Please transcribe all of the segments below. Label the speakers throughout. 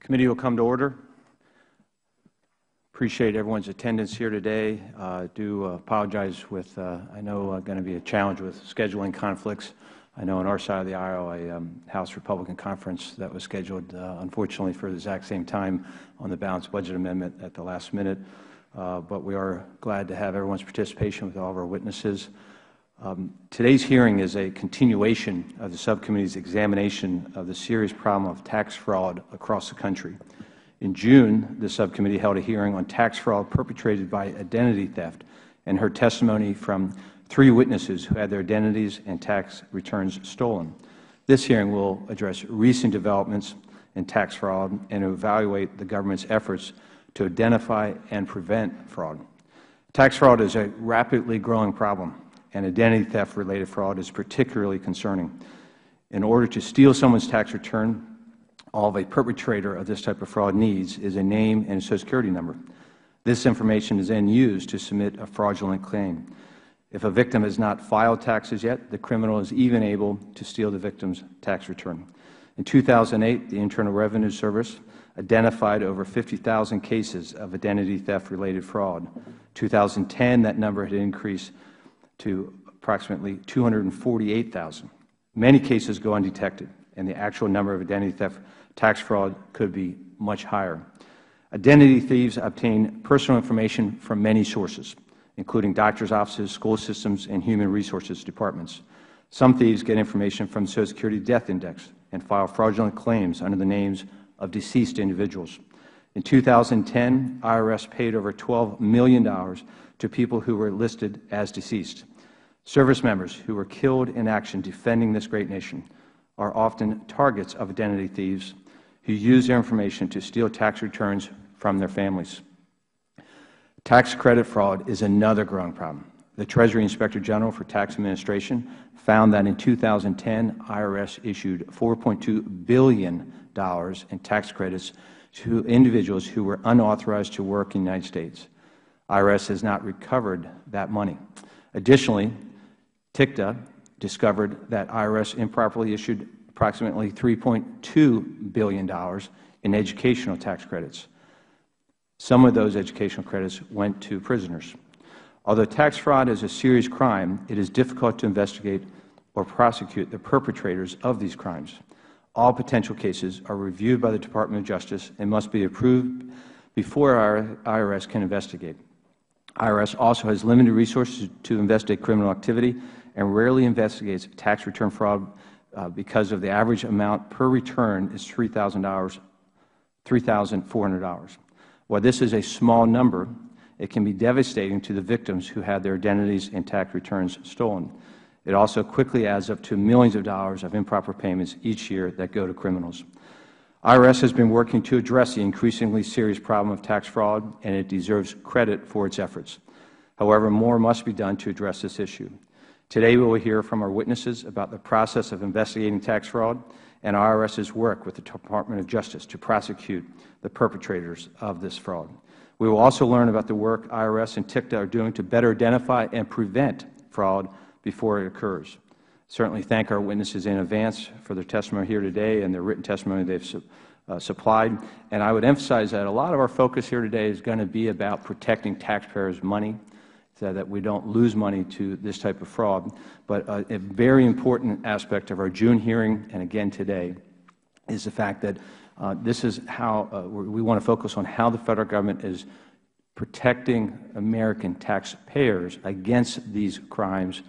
Speaker 1: Committee will come to order. Appreciate everyone's attendance here today. Do apologize with, I know, going to be a challenge with scheduling conflicts. I know on our side of the aisle, a House Republican conference that was scheduled, unfortunately, for the exact same time on the balanced budget amendment at the last minute. But we are glad to have everyone's participation with all of our witnesses. Today's hearing is a continuation of the subcommittee's examination of the serious problem of tax fraud across the country. In June, the subcommittee held a hearing on tax fraud perpetrated by identity theft and heard testimony from 3 witnesses who had their identities and tax returns stolen. This hearing will address recent developments in tax fraud and evaluate the government's efforts to identify and prevent fraud. Tax fraud is a rapidly growing problem, and identity theft-related fraud is particularly concerning. In order to steal someone's tax return, all of a perpetrator of this type of fraud needs is a name and a Social Security number. This information is then used to submit a fraudulent claim. If a victim has not filed taxes yet, the criminal is even able to steal the victim's tax return. In 2008, the Internal Revenue Service identified over 50,000 cases of identity theft-related fraud. In 2010, that number had increased to approximately 248,000. Many cases go undetected, and the actual number of identity theft tax fraud could be much higher. Identity thieves obtain personal information from many sources, including doctors' offices, school systems, and human resources departments. Some thieves get information from the Social Security Death Index and file fraudulent claims under the names of deceased individuals. In 2010, IRS paid over $12 million to people who were listed as deceased. Service members who were killed in action defending this great nation are often targets of identity thieves who use their information to steal tax returns from their families. Tax credit fraud is another growing problem. The Treasury Inspector General for Tax Administration found that in 2010, IRS issued $4.2 billion in tax credits to individuals who were unauthorized to work in the United States. IRS has not recovered that money. Additionally, TICTA discovered that IRS improperly issued approximately $3.2 billion in educational tax credits. Some of those educational credits went to prisoners. Although tax fraud is a serious crime, it is difficult to investigate or prosecute the perpetrators of these crimes. All potential cases are reviewed by the Department of Justice and must be approved before our IRS can investigate. IRS also has limited resources to investigate criminal activity and rarely investigates tax return fraud because of the average amount per return is $3,400. While this is a small number, it can be devastating to the victims who had their identities and tax returns stolen. It also quickly adds up to millions of dollars of improper payments each year that go to criminals. IRS has been working to address the increasingly serious problem of tax fraud, and it deserves credit for its efforts. However, more must be done to address this issue. Today, we will hear from our witnesses about the process of investigating tax fraud and IRS's work with the Department of Justice to prosecute the perpetrators of this fraud. We will also learn about the work IRS and TICTA are doing to better identify and prevent fraud before it occurs. Certainly thank our witnesses in advance for their testimony here today and their written testimony they have supplied. And I would emphasize that a lot of our focus here today is going to be about protecting taxpayers' money so that we don't lose money to this type of fraud. But a very important aspect of our June hearing and again today is the fact that this is how we want to focus on how the Federal Government is protecting American taxpayers against these crimes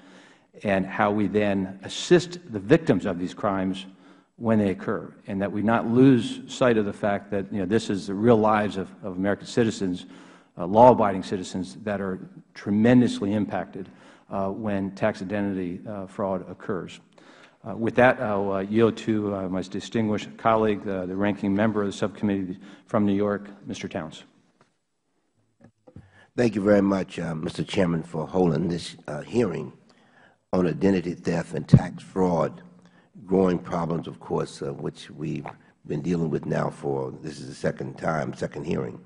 Speaker 1: and how we then assist the victims of these crimes when they occur, and that we not lose sight of the fact that this is the real lives of American citizens, law-abiding citizens that are tremendously impacted when tax identity fraud occurs. With that, I will yield to my distinguished colleague, the ranking member of the subcommittee from New York, Mr. Towns.
Speaker 2: Thank you very much, Mr. Chairman, for holding this hearing on identity theft and tax fraud, growing problems, of course, which we've been dealing with now for, this is the second hearing.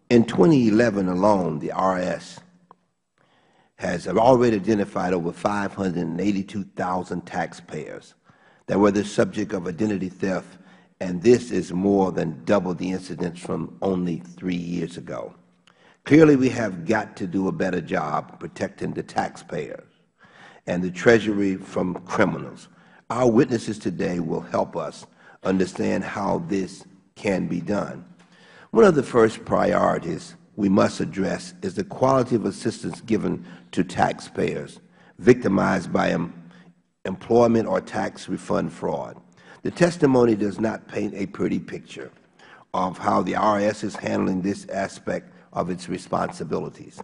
Speaker 2: In 2011 alone, the IRS has already identified over 582,000 taxpayers that were the subject of identity theft and this is more than double the incidents from only 3 years ago. Clearly, we have got to do a better job protecting the taxpayers and the Treasury from criminals. Our witnesses today will help us understand how this can be done. One of the first priorities we must address is the quality of assistance given to taxpayers victimized by employment or tax refund fraud. The testimony does not paint a pretty picture of how the IRS is handling this aspect of its responsibilities.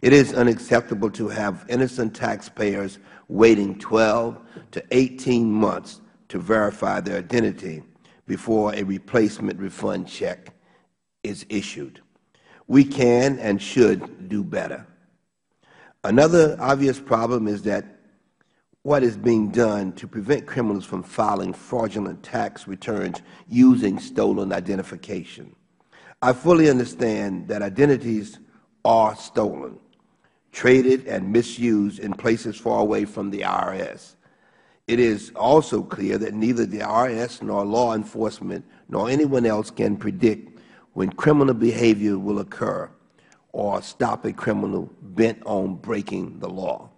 Speaker 2: It is unacceptable to have innocent taxpayers waiting 12 to 18 months to verify their identity before a replacement refund check is issued. We can and should do better. Another obvious problem is that what is being done to prevent criminals from filing fraudulent tax returns using stolen identification. I fully understand that identities are stolen, traded, and misused in places far away from the IRS. It is also clear that neither the IRS nor law enforcement nor anyone else can predict when criminal behavior will occur or stop a criminal bent on breaking the law.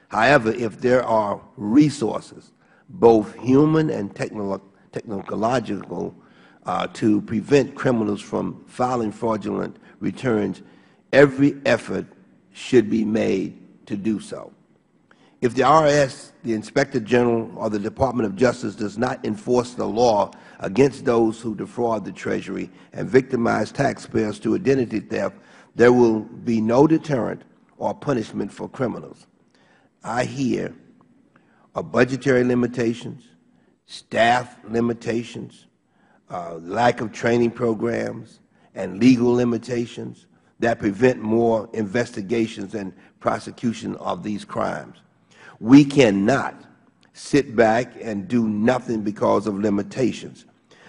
Speaker 2: However, if there are resources, both human and technological, to prevent criminals from filing fraudulent returns, every effort should be made to do so. If the IRS, the Inspector General, or the Department of Justice does not enforce the law against those who defraud the Treasury and victimize taxpayers through identity theft, there will be no deterrent or punishment for criminals. I hear of budgetary limitations, staff limitations, lack of training programs, and legal limitations that prevent more investigations and prosecution of these crimes. We cannot sit back and do nothing because of limitations.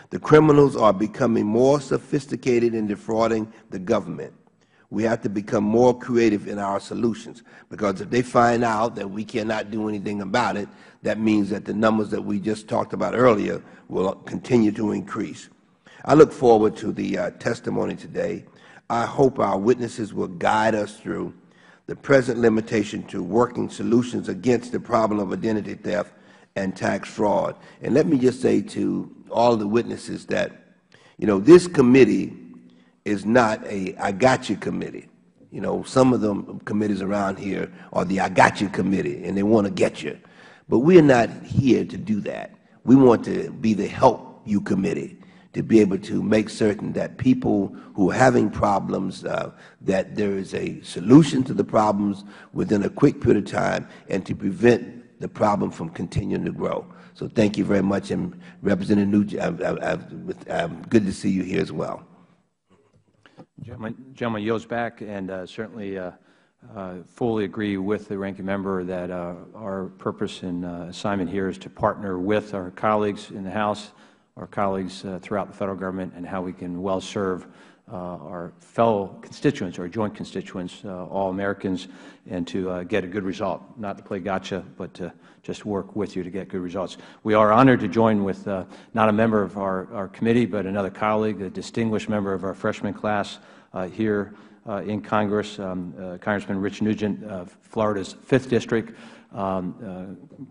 Speaker 2: The criminals are becoming more sophisticated in defrauding the government. We have to become more creative in our solutions, because if they find out that we cannot do anything about it, that means that the numbers that we just talked about earlier will continue to increase. I look forward to the testimony today. I hope our witnesses will guide us through the present limitation to working solutions against the problem of identity theft and tax fraud. And let me just say to all the witnesses that, this committee is not a I got you committee. Some of the committees around here are the I got you committee, and they want to get you. But we are not here to do that. We want to be the help you committee, to be able to make certain that people who are having problems, that there is a solution to the problems within a quick period of time, and to prevent the problem from continuing to grow. So thank you very much, and Representative Nugent, good to see you here as well.
Speaker 1: Gentleman yields back, and certainly fully agree with the ranking member that our purpose and assignment here is to partner with our colleagues in the House, our colleagues throughout the Federal Government, and how we can well serve our fellow constituents, our joint constituents, all Americans, and to get a good result. Not to play gotcha, but to just work with you to get good results. We are honored to join with not a member of our committee, but another colleague, a distinguished member of our freshman class here in Congress, Congressman Rich Nugent of Florida's 5th District.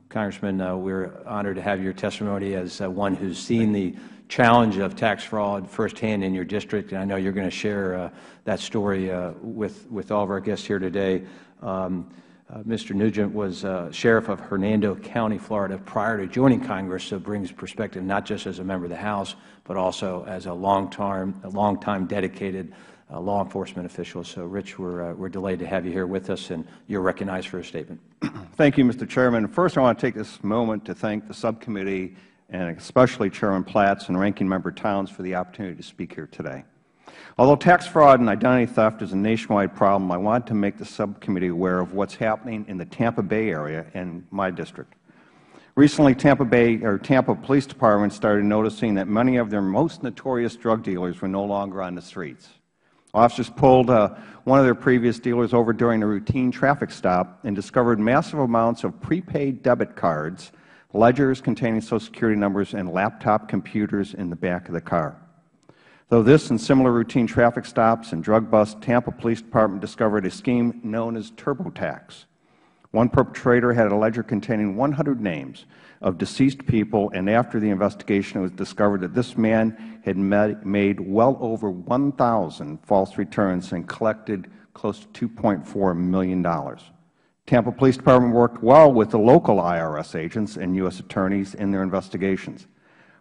Speaker 1: Congressman, we're honored to have your testimony as one who's seen the challenge of tax fraud firsthand in your district, and I know you're going to share that story with all of our guests here today. Mr. Nugent was Sheriff of Hernando County, Florida, prior to joining Congress, so brings perspective not just as a member of the House, but also as a long-time dedicated law enforcement official. So, Rich, we're delighted to have you here with us, and you're recognized for a statement.
Speaker 3: Thank you, Mr. Chairman. First, I want to take this moment to thank the subcommittee, and especially Chairman Platts and Ranking Member Towns, for the opportunity to speak here today. Although tax fraud and identity theft is a nationwide problem, I want to make the subcommittee aware of what's happening in the Tampa Bay area in my district. Recently, Tampa Police Department started noticing that many of their most notorious drug dealers were no longer on the streets. Officers pulled one of their previous dealers over during a routine traffic stop and discovered massive amounts of prepaid debit cards ledgers containing Social Security numbers, and laptop computers in the back of the car. Though this and similar routine traffic stops and drug busts, Tampa Police Department discovered a scheme known as TurboTax. One perpetrator had a ledger containing 100 names of deceased people, and after the investigation, it was discovered that this man had made well over 1,000 false returns and collected close to $2.4 million. Tampa Police Department worked well with the local IRS agents and U.S. attorneys in their investigations.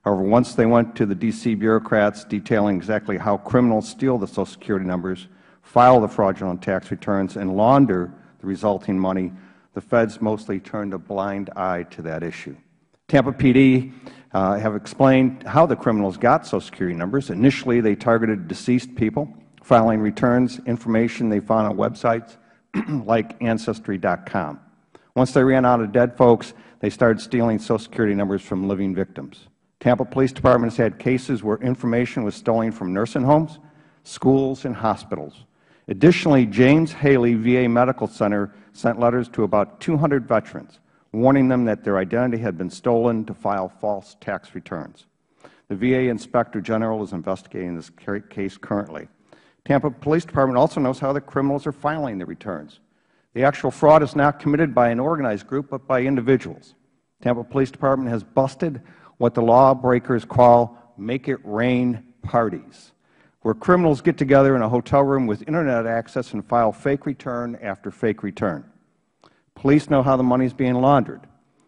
Speaker 3: However, once they went to the D.C. bureaucrats detailing exactly how criminals steal the Social Security numbers, file the fraudulent tax returns, and launder the resulting money, the feds mostly turned a blind eye to that issue. Tampa PD have explained how the criminals got Social Security numbers. Initially, they targeted deceased people, filing returns, information they found on websites like Ancestry.com. Once they ran out of dead folks, they started stealing Social Security numbers from living victims. Tampa Police Department has had cases where information was stolen from nursing homes, schools, and hospitals. Additionally, James Haley VA Medical Center sent letters to about 200 veterans, warning them that their identity had been stolen to file false tax returns. The VA Inspector General is investigating this case currently. Tampa Police Department also knows how the criminals are filing the returns. The actual fraud is not committed by an organized group, but by individuals. Tampa Police Department has busted what the lawbreakers call make-it-rain parties, where criminals get together in a hotel room with Internet access and file fake return after fake return. Police know how the money is being laundered.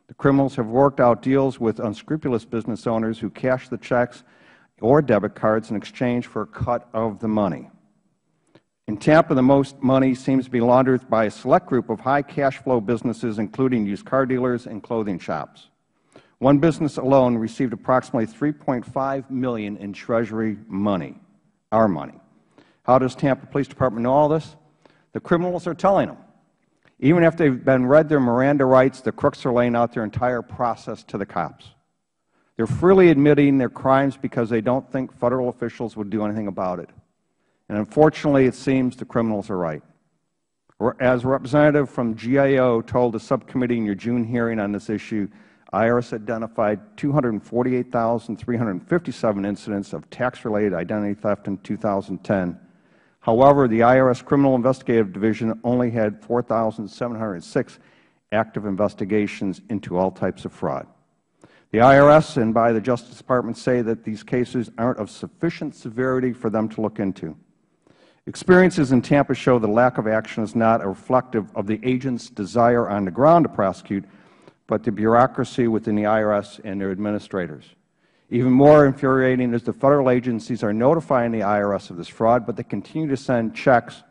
Speaker 3: The criminals have worked out deals with unscrupulous business owners who cash the checks or debit cards in exchange for a cut of the money. In Tampa, the most money seems to be laundered by a select group of high cash flow businesses, including used car dealers and clothing shops. One business alone received approximately $3.5 million in Treasury money, our money. How does Tampa Police Department know all this? The criminals are telling them. Even after they've been read their Miranda rights, the crooks are laying out their entire process to the cops. They're freely admitting their crimes because they don't think Federal officials would do anything about it. And unfortunately, it seems the criminals are right. As a representative from GIO told the subcommittee in your June hearing on this issue, IRS identified 248,357 incidents of tax-related identity theft in 2010. However, the IRS Criminal Investigative Division only had 4,706 active investigations into all types of fraud. The IRS and by the Justice Department say that these cases aren't of sufficient severity for them to look into. Experiences in Tampa show the lack of action is not reflective of the agents' desire on the ground to prosecute, but the bureaucracy within the IRS and their administrators. Even more infuriating is the Federal agencies are notifying the IRS of this fraud, but they continue to send checks.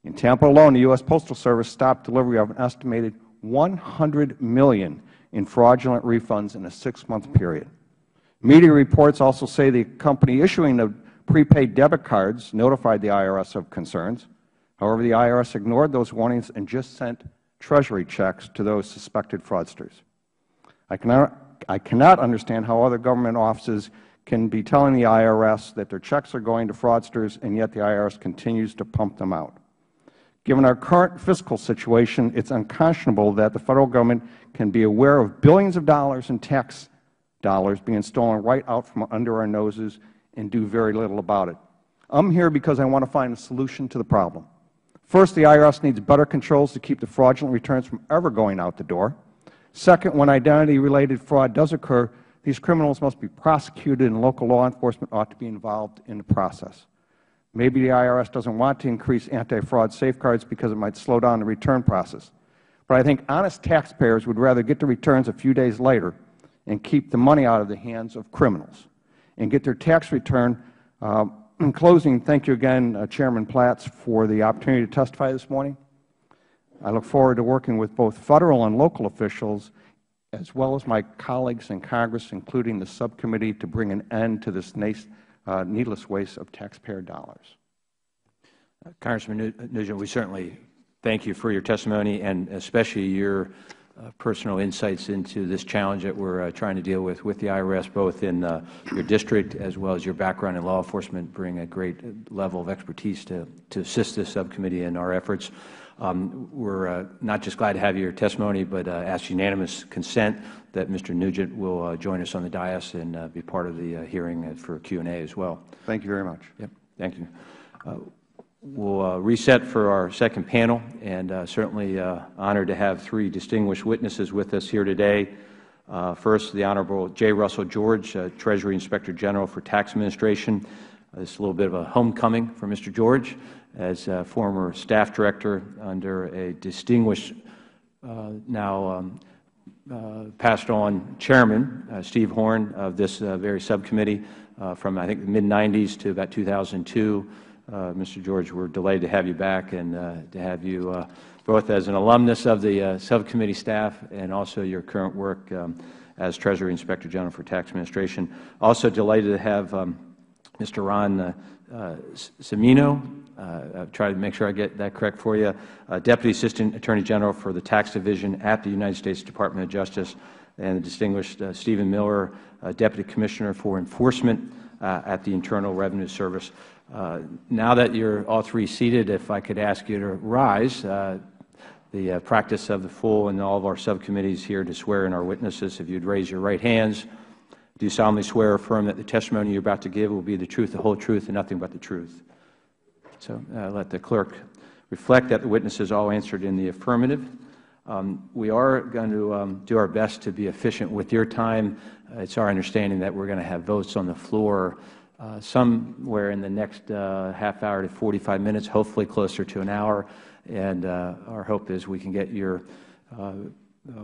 Speaker 3: In Tampa alone, the U.S. Postal Service stopped delivery of an estimated $100 million in fraudulent refunds in a 6-month period. Media reports also say the company issuing the prepaid debit cards notified the IRS of concerns. However, the IRS ignored those warnings and just sent Treasury checks to those suspected fraudsters. I cannot understand how other government offices can be telling the IRS that their checks are going to fraudsters, and yet the IRS continues to pump them out. Given our current fiscal situation, it's unconscionable that the Federal Government can be aware of billions of dollars in tax dollars being stolen right out from under our noses and do very little about it. I'm here because I want to find a solution to the problem. First, the IRS needs better controls to keep the fraudulent returns from ever going out the door. Second, when identity-related fraud does occur, these criminals must be prosecuted, and local law enforcement ought to be involved in the process. Maybe the IRS doesn't want to increase anti-fraud safeguards because it might slow down the return process. But I think honest taxpayers would rather get the returns a few days later and keep the money out of the hands of criminals and get their tax return. In closing, thank you again, Chairman Platts, for the opportunity to testify this morning. I look forward to working with both Federal and local officials, as well as my colleagues in Congress, including the subcommittee, to bring an end to this needless waste of taxpayer dollars.
Speaker 1: Congressman Nugent, we certainly thank you for your testimony and especially your personal insights into this challenge that we're trying to deal with the IRS, both in your district as well as your background in law enforcement, bring a great level of expertise to assist this subcommittee in our efforts. We're not just glad to have your testimony, but ask unanimous consent that Mr. Nugent will join us on the dais and be part of the hearing for Q&A as well.
Speaker 3: Thank you very much.
Speaker 1: Yep. Thank you. We'll reset for our second panel, and certainly honored to have three distinguished witnesses with us here today. First, the Honorable J. Russell George, Treasury Inspector General for Tax Administration. This is a little bit of a homecoming for Mr. George as a former staff director under a distinguished, now passed on chairman, Steve Horn, of this very subcommittee from, I think, the mid-90s to about 2002. Mr. George, we're delighted to have you back and to have you both as an alumnus of the subcommittee staff and also your current work as Treasury Inspector General for Tax Administration. Also delighted to have Mr. Ron Cimino, I'll try to make sure I get that correct for you, Deputy Assistant Attorney General for the Tax Division at the United States Department of Justice, and the distinguished Stephen Miller, Deputy Commissioner for Enforcement at the Internal Revenue Service. Now that you're all three seated, if I could ask you to rise, the practice of the full and all of our subcommittees here to swear in our witnesses, if you'd raise your right hands. Do you solemnly swear or affirm that the testimony you're about to give will be the truth, the whole truth, and nothing but the truth? So let the clerk reflect that the witnesses all answered in the affirmative. We are going to do our best to be efficient with your time. It's our understanding that we're going to have votes on the floor somewhere in the next half hour to 45 minutes, hopefully closer to an hour. And our hope is we can get your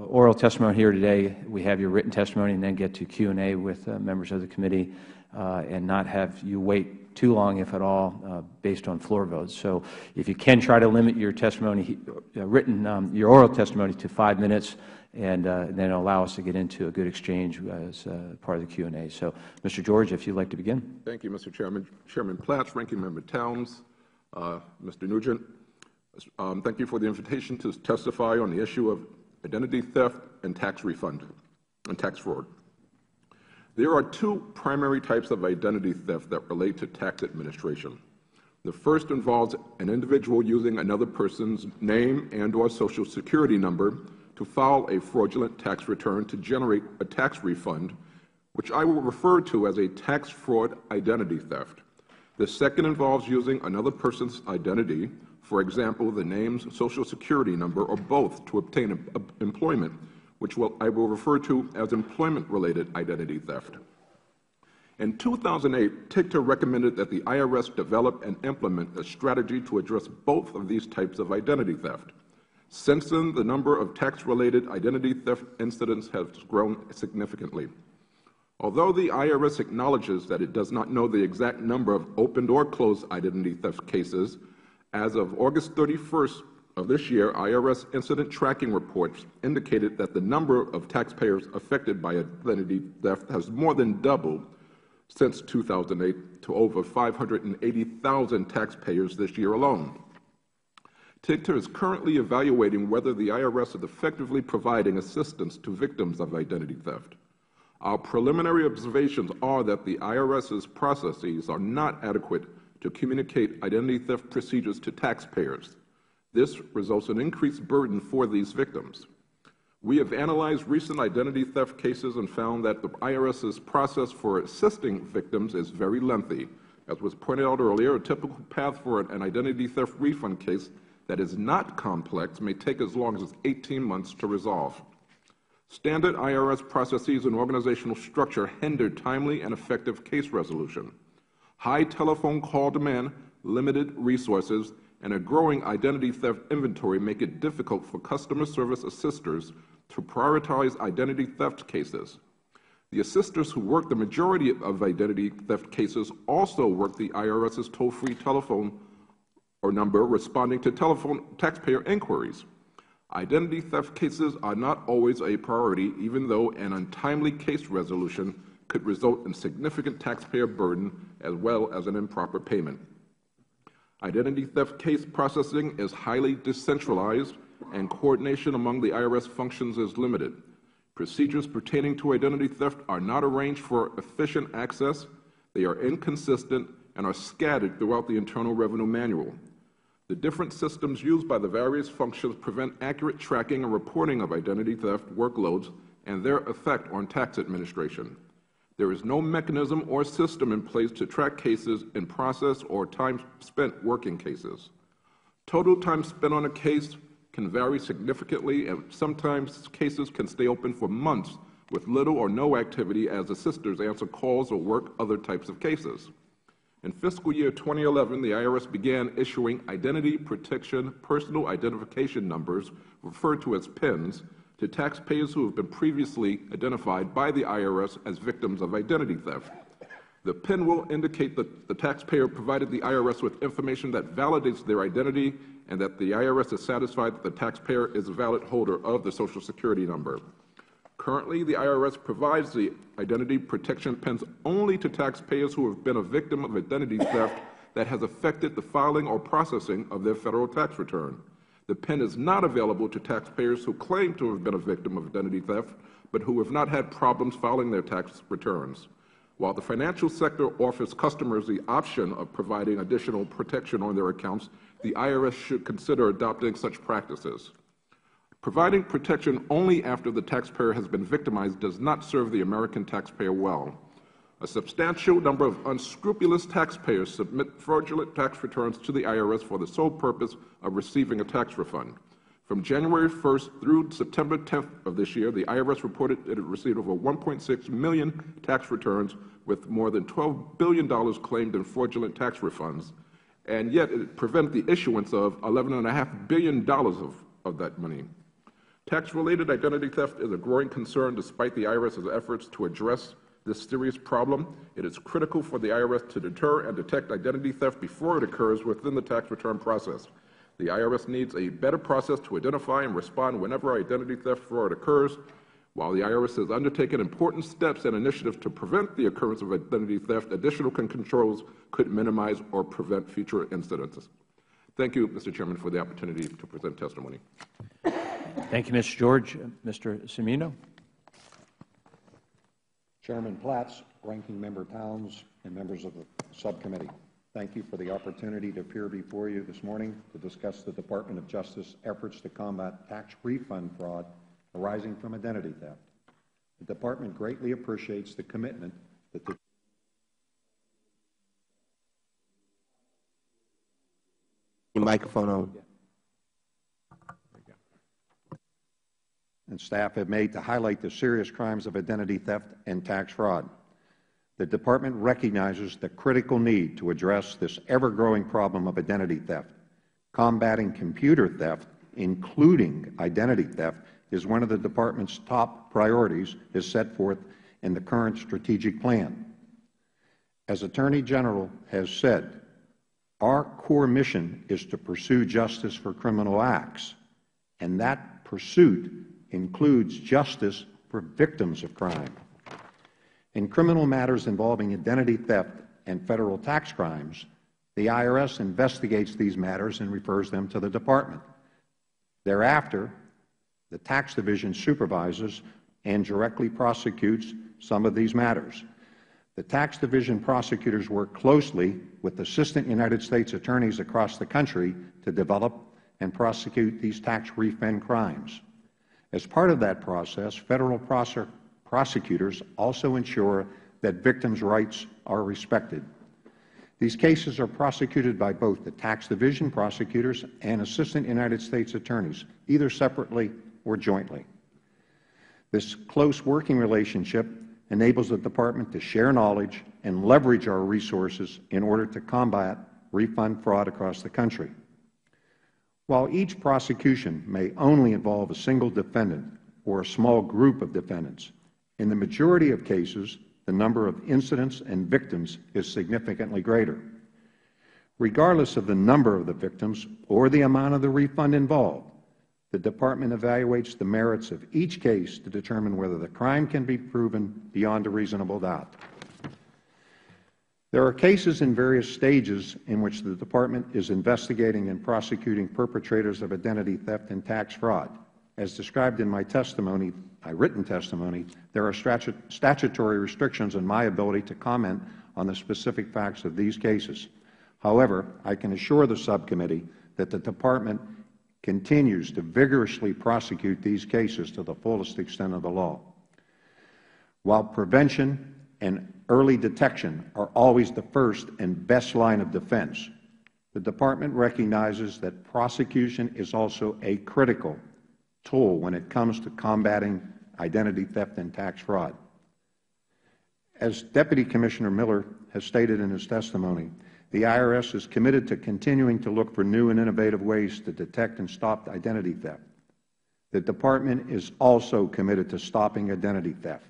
Speaker 1: oral testimony here today. We have your written testimony and then get to Q&A with members of the committee and not have you wait too long, if at all, based on floor votes. So if you can try to limit your testimony, your oral testimony to 5 minutes, and then allow us to get into a good exchange as part of the Q&A. So, Mr. George, if you'd like to begin.
Speaker 4: Thank you, Mr. Chairman. Chairman Platts, Ranking Member Towns, Mr. Nugent, thank you for the invitation to testify on the issue of identity theft and tax refund and tax fraud. There are two primary types of identity theft that relate to tax administration. The first involves an individual using another person's name and/or Social Security number to file a fraudulent tax return to generate a tax refund, which I will refer to as a tax fraud identity theft. The second involves using another person's identity, for example, the name's Social Security number or both, to obtain employment, which I will refer to as employment-related identity theft. In 2008, TICTA recommended that the IRS develop and implement a strategy to address both of these types of identity theft. Since then, the number of tax-related identity theft incidents has grown significantly. Although the IRS acknowledges that it does not know the exact number of opened or closed identity theft cases, as of August 31st of this year, IRS incident tracking reports indicated that the number of taxpayers affected by identity theft has more than doubled since 2008 to over 580,000 taxpayers this year alone. TICTA is currently evaluating whether the IRS is effectively providing assistance to victims of identity theft. Our preliminary observations are that the IRS's processes are not adequate to communicate identity theft procedures to taxpayers. This results in increased burden for these victims. We have analyzed recent identity theft cases and found that the IRS's process for assisting victims is very lengthy. As was pointed out earlier, a typical path for an identity theft refund case that is not complex may take as long as 18 months to resolve. Standard IRS processes and organizational structure hinder timely and effective case resolution. High telephone call demand, limited resources, and a growing identity theft inventory make it difficult for customer service assisters to prioritize identity theft cases. The assisters who work the majority of identity theft cases also work the IRS's toll-free telephone or number responding to taxpayer inquiries. Identity theft cases are not always a priority, even though an untimely case resolution could result in significant taxpayer burden as well as an improper payment. Identity theft case processing is highly decentralized, and coordination among the IRS functions is limited. Procedures pertaining to identity theft are not arranged for efficient access, they are inconsistent, and are scattered throughout the Internal Revenue Manual. The different systems used by the various functions prevent accurate tracking and reporting of identity theft workloads and their effect on tax administration. There is no mechanism or system in place to track cases in process or time spent working cases. Total time spent on a case can vary significantly, and sometimes cases can stay open for months with little or no activity as assisters answer calls or work other types of cases. In fiscal year 2011, the IRS began issuing identity protection personal identification numbers, referred to as PINs, to taxpayers who have been previously identified by the IRS as victims of identity theft. The PIN will indicate that the taxpayer provided the IRS with information that validates their identity and that the IRS is satisfied that the taxpayer is a valid holder of the Social Security number. Currently, the IRS provides the identity protection PINs only to taxpayers who have been a victim of identity theft that has affected the filing or processing of their federal tax return. The PIN is not available to taxpayers who claim to have been a victim of identity theft, but who have not had problems filing their tax returns. While the financial sector offers customers the option of providing additional protection on their accounts, the IRS should consider adopting such practices. Providing protection only after the taxpayer has been victimized does not serve the American taxpayer well. A substantial number of unscrupulous taxpayers submit fraudulent tax returns to the IRS for the sole purpose of receiving a tax refund. From January 1st through September 10th of this year, the IRS reported it had received over 1.6 million tax returns with more than $12 billion claimed in fraudulent tax refunds, and yet it prevented the issuance of $11.5 billion of that money. Tax-related identity theft is a growing concern despite the IRS's efforts to address this serious problem. It is critical for the IRS to deter and detect identity theft before it occurs within the tax return process. The IRS needs a better process to identify and respond whenever identity theft fraud occurs. While the IRS has undertaken important steps and initiatives to prevent the occurrence of identity theft, additional controls could minimize or prevent future incidents. Thank you, Mr. Chairman, for the opportunity to present testimony.
Speaker 1: Thank you, Mr. George. Mr. Cimino.
Speaker 5: Chairman Platts, Ranking Member Towns, and members of the subcommittee, thank you for the opportunity to appear before you this morning to discuss the Department of Justice efforts to combat tax refund fraud arising from identity theft. The Department greatly appreciates the commitment that the
Speaker 2: Your microphone on.
Speaker 5: and staff have made to highlight the serious crimes of identity theft and tax fraud. The Department recognizes the critical need to address this ever-growing problem of identity theft. Combating computer theft, including identity theft, is one of the Department's top priorities as set forth in the current strategic plan. As Attorney General has said, our core mission is to pursue justice for criminal acts, and that pursuit includes justice for victims of crime. In criminal matters involving identity theft and federal tax crimes, the IRS investigates these matters and refers them to the Department. Thereafter, the Tax Division supervises and directly prosecutes some of these matters. The Tax Division prosecutors work closely with Assistant United States Attorneys across the country to develop and prosecute these tax refund crimes. As part of that process, Federal prosecutors also ensure that victims' rights are respected. These cases are prosecuted by both the Tax Division prosecutors and Assistant United States Attorneys, either separately or jointly. This close working relationship enables the Department to share knowledge and leverage our resources in order to combat refund fraud across the country. While each prosecution may only involve a single defendant or a small group of defendants, in the majority of cases, the number of incidents and victims is significantly greater. Regardless of the number of the victims or the amount of the refund involved, the Department evaluates the merits of each case to determine whether the crime can be proven beyond a reasonable doubt. There are cases in various stages in which the Department is investigating and prosecuting perpetrators of identity theft and tax fraud. As described in my testimony, my written testimony, there are statutory restrictions on my ability to comment on the specific facts of these cases. However, I can assure the subcommittee that the Department continues to vigorously prosecute these cases to the fullest extent of the law. While prevention and early detection are always the first and best line of defense, the Department recognizes that prosecution is also a critical tool when it comes to combating identity theft and tax fraud. As Deputy Commissioner Miller has stated in his testimony, the IRS is committed to continuing to look for new and innovative ways to detect and stop identity theft. The Department is also committed to stopping identity theft.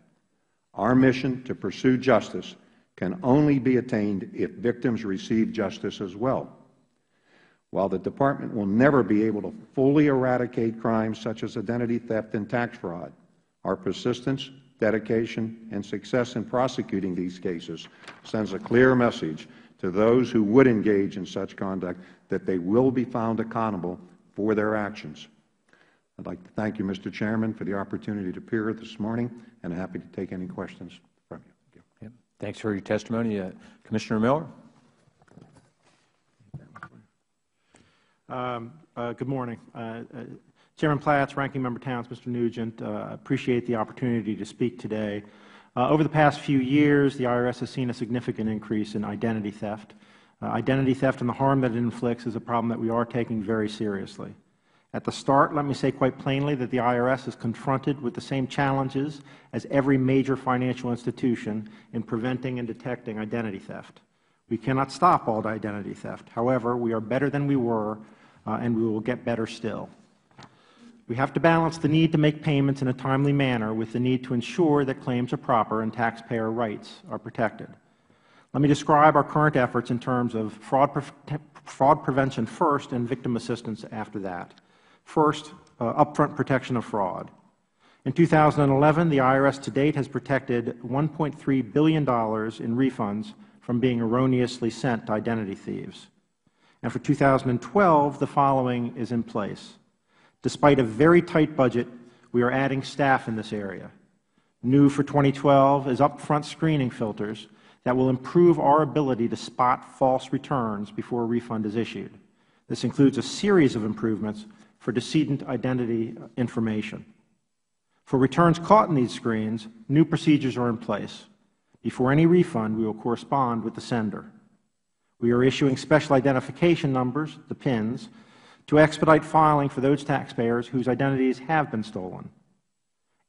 Speaker 5: Our mission to pursue justice can only be attained if victims receive justice as well. While the Department will never be able to fully eradicate crimes such as identity theft and tax fraud, our persistence, dedication, and success in prosecuting these cases sends a clear message to those who would engage in such conduct that they will be found accountable for their actions. I would like to thank you, Mr. Chairman, for the opportunity to appear this morning, and I am happy to take any questions from you.
Speaker 1: Yep. Thanks for your testimony. Commissioner Miller.
Speaker 6: Good morning. Chairman Platts, Ranking Member Towns, Mr. Nugent, appreciate the opportunity to speak today. Over the past few years, the IRS has seen a significant increase in identity theft. Identity theft and the harm that it inflicts is a problem that we are taking very seriously. At the start, let me say quite plainly that the IRS is confronted with the same challenges as every major financial institution in preventing and detecting identity theft. We cannot stop all identity theft. However, we are better than we were, and we will get better still. We have to balance the need to make payments in a timely manner with the need to ensure that claims are proper and taxpayer rights are protected. Let me describe our current efforts in terms of fraud prevention first and victim assistance after that. First, upfront protection of fraud. In 2011, the IRS to date has protected $1.3 billion in refunds from being erroneously sent to identity thieves. And for 2012, the following is in place. Despite a very tight budget, we are adding staff in this area. New for 2012 is upfront screening filters that will improve our ability to spot false returns before a refund is issued. This includes a series of improvements for decedent identity information. For returns caught in these screens, new procedures are in place. Before any refund, we will correspond with the sender. We are issuing special identification numbers, the PINs, to expedite filing for those taxpayers whose identities have been stolen.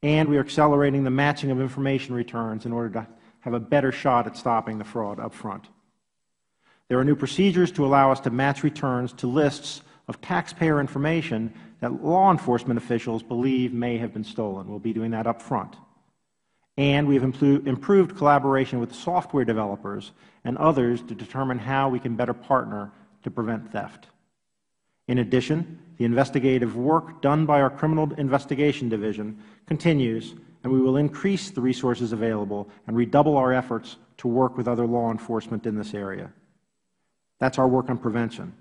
Speaker 6: And we are accelerating the matching of information returns in order to have a better shot at stopping the fraud up front. There are new procedures to allow us to match returns to lists of taxpayer information that law enforcement officials believe may have been stolen. We will be doing that up front. And we have improved collaboration with software developers and others to determine how we can better partner to prevent theft. In addition, the investigative work done by our Criminal Investigation Division continues, and we will increase the resources available and redouble our efforts to work with other law enforcement in this area. That is our work on prevention.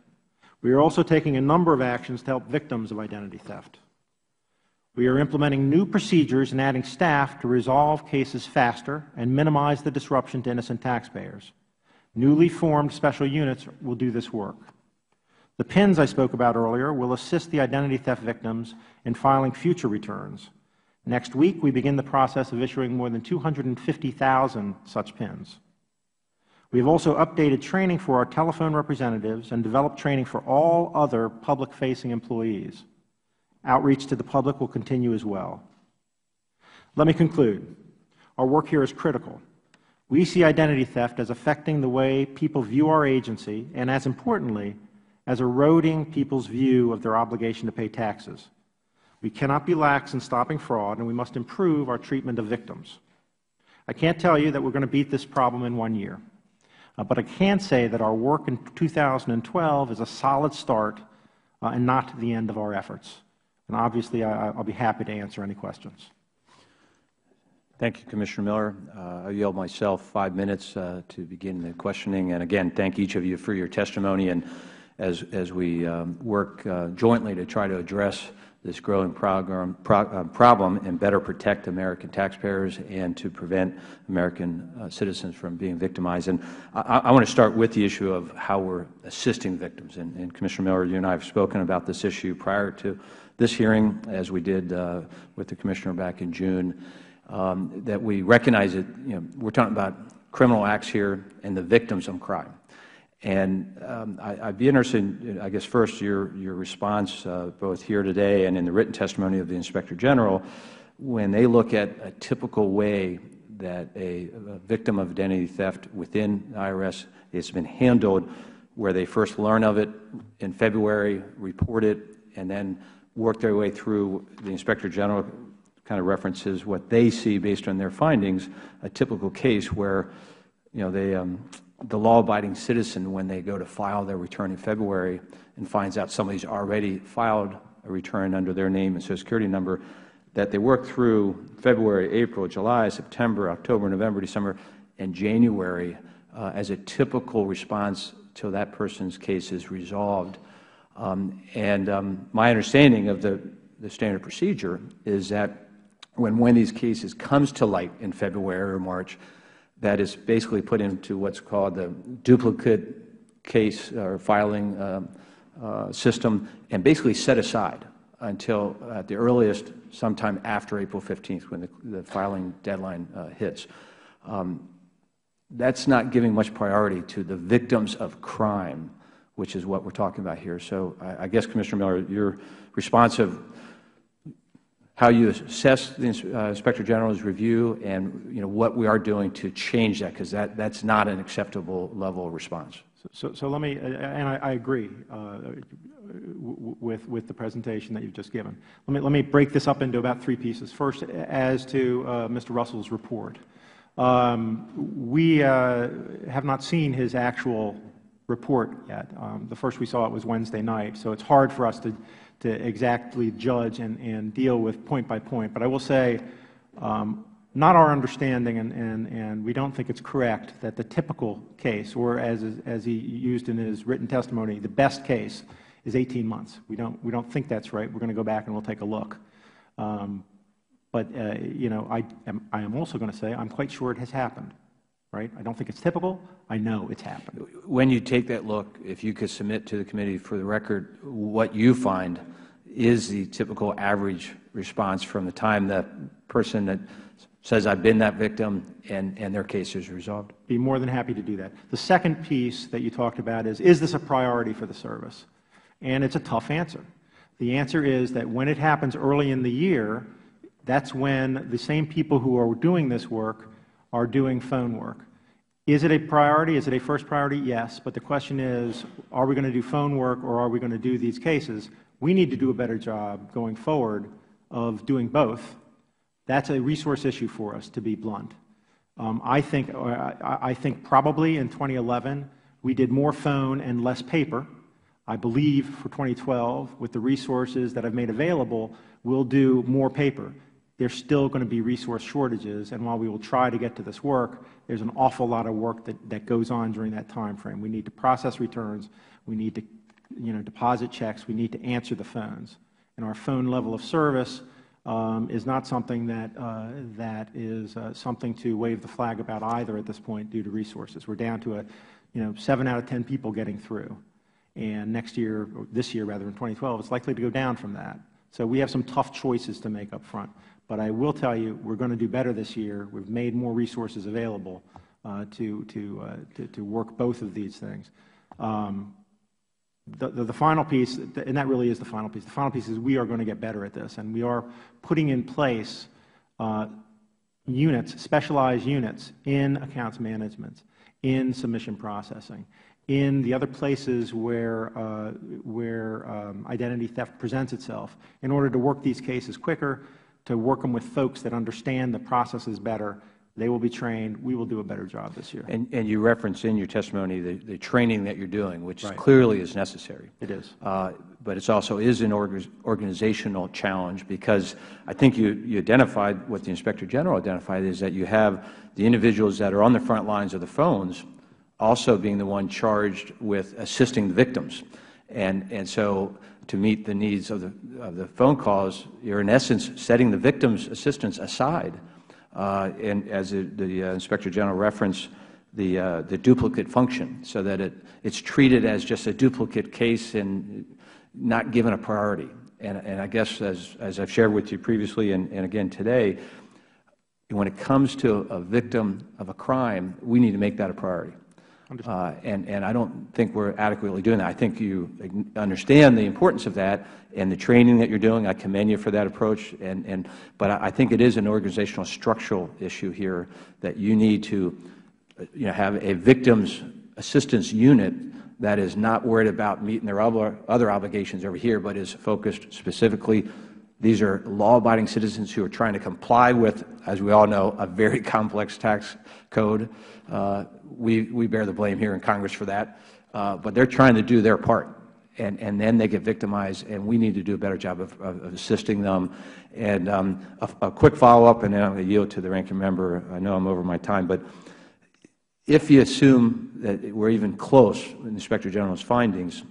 Speaker 6: We are also taking a number of actions to help victims of identity theft. We are implementing new procedures and adding staff to resolve cases faster and minimize the disruption to innocent taxpayers. Newly formed special units will do this work. The PINs I spoke about earlier will assist the identity theft victims in filing future returns. Next week, we begin the process of issuing more than 250,000 such PINs. We have also updated training for our telephone representatives and developed training for all other public-facing employees. Outreach to the public will continue as well. Let me conclude. Our work here is critical. We see identity theft as affecting the way people view our agency and, as importantly, as eroding people's view of their obligation to pay taxes. We cannot be lax in stopping fraud, and we must improve our treatment of victims. I can't tell you that we are going to beat this problem in 1 year. But I can say that our work in 2012 is a solid start and not the end of our efforts. And obviously, I'll be happy to answer any questions.
Speaker 1: Thank you, Commissioner Miller. I yield myself 5 minutes to begin the questioning. And again, thank each of you for your testimony. And as we work jointly to try to address this growing problem and better protect American taxpayers and to prevent American citizens from being victimized. And I want to start with the issue of how we're assisting victims. And Commissioner Miller, you and I have spoken about this issue prior to this hearing, as we did with the Commissioner back in June, that we recognize that we're talking about criminal acts here and the victims of crime. And I'd be interested in, I guess, first, your response, both here today and in the written testimony of the Inspector General, when they look at a typical way that a victim of identity theft within the IRS has been handled, where they first learn of it in February, report it, and then work their way through. The Inspector General kind of references what they see based on their findings, a typical case where the law-abiding citizen, when they go to file their return in February and finds out somebody's already filed a return under their name and Social Security number, that they work through February, April, July, September, October, November, December, and January as a typical response till that person's case is resolved. My understanding of the standard procedure is that when one of these cases comes to light in February or March, that is basically put into what's called the duplicate case or filing system and basically set aside until at the earliest sometime after April 15th when the filing deadline hits. That's not giving much priority to the victims of crime, which is what we're talking about here. So I guess, Commissioner Miller, your response of how you assess the Inspector General's review and what we are doing to change that, because that's not an acceptable level of response.
Speaker 6: So let me, and I agree with the presentation that you've just given. Let me break this up into about 3 pieces. First, as to Mr. Russell's report, we have not seen his actual report yet. The first we saw it was Wednesday night, so it's hard for us to exactly judge and deal with point by point. But I will say, not our understanding, and we don't think it's correct, that the typical case, or as he used in his written testimony, the best case is 18 months. We don't think that's right. We're going to go back and we'll take a look. But I am also going to say I'm quite sure it has happened. Right? I don't think it's typical. I know it's happened.
Speaker 1: When you take that look, if you could submit to the committee for the record what you find is the typical average response from the time the person that says, I've been that victim, and their case is resolved?
Speaker 6: Be more than happy to do that. The second piece that you talked about is this a priority for the service? And it's a tough answer. The answer is that when it happens early in the year, that's when the same people who are doing this work are doing phone work. Is it a priority? Is it a first priority? Yes. But the question is, are we going to do phone work or are we going to do these cases? We need to do a better job going forward of doing both. That's a resource issue for us, to be blunt. I think probably in 2011 we did more phone and less paper. I believe for 2012, with the resources that I've made available, we'll do more paper. There's still going to be resource shortages, and while we will try to get to this work, there's an awful lot of work that goes on during that time frame. We need to process returns. We need to deposit checks. We need to answer the phones. And our phone level of service is not something that is something to wave the flag about either at this point due to resources. We're down to 7 out of 10 people getting through. And next year, or this year rather, in 2012, it's likely to go down from that. So we have some tough choices to make up front. But I will tell you, we're going to do better this year. We've made more resources available to work both of these things. The final piece, and that really is the final piece is we are going to get better at this, and we are putting in place units, specialized units in accounts management, in submission processing, in the other places where identity theft presents itself, in order to work these cases quicker, to work them with folks that understand the processes better, They will be trained. We will do a better job this year.
Speaker 1: And you reference in your testimony the training that you're doing, which
Speaker 6: Right.
Speaker 1: clearly is necessary.
Speaker 6: It is.
Speaker 1: But it also is an organizational challenge, because I think you identified, what the Inspector General identified, is that you have the individuals that are on the front lines of the phones also being the one charged with assisting the victims. And so to meet the needs of the phone calls, you're in essence setting the victim's assistance aside. And as the Inspector General referenced, the duplicate function, so that it's treated as just a duplicate case and not given a priority. And I guess, as I've shared with you previously and again today, when it comes to a victim of a crime, we need to make that a priority. And I don't think we're adequately doing that. I think you understand the importance of that and the training that you're doing. I commend you for that approach. But I think it is an organizational structural issue here, that you need to have a victims assistance unit that is not worried about meeting their other obligations over here, but is focused specifically. These are law-abiding citizens who are trying to comply with, as we all know, a very complex tax code. We bear the blame here in Congress for that. But they're trying to do their part. And then they get victimized, and we need to do a better job of assisting them. And a quick follow-up, and then I'm going to yield to the ranking member. I know I'm over my time. But if you assume that we're even close in the Inspector General's findings,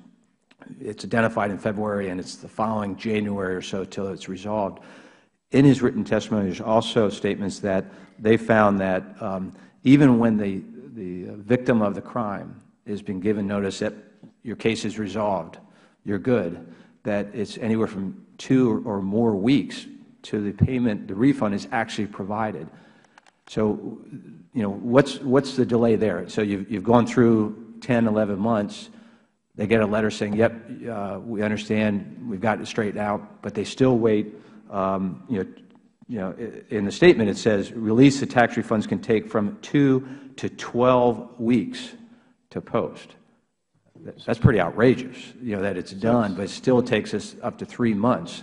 Speaker 1: it's identified in February, and it's the following January or so until it's resolved. In his written testimony, there's also statements that they found that even when the victim of the crime has been given notice that your case is resolved, you're good, that it's anywhere from 2 or more weeks to the payment, the refund is actually provided. So, what's the delay there? So you've gone through 10, 11 months. They get a letter saying, yep, we understand, we've got it straightened out, but they still wait. In the statement it says, release of tax refunds can take from 2 to 12 weeks to post. That's pretty outrageous, that it's done, but it still takes us up to 3 months.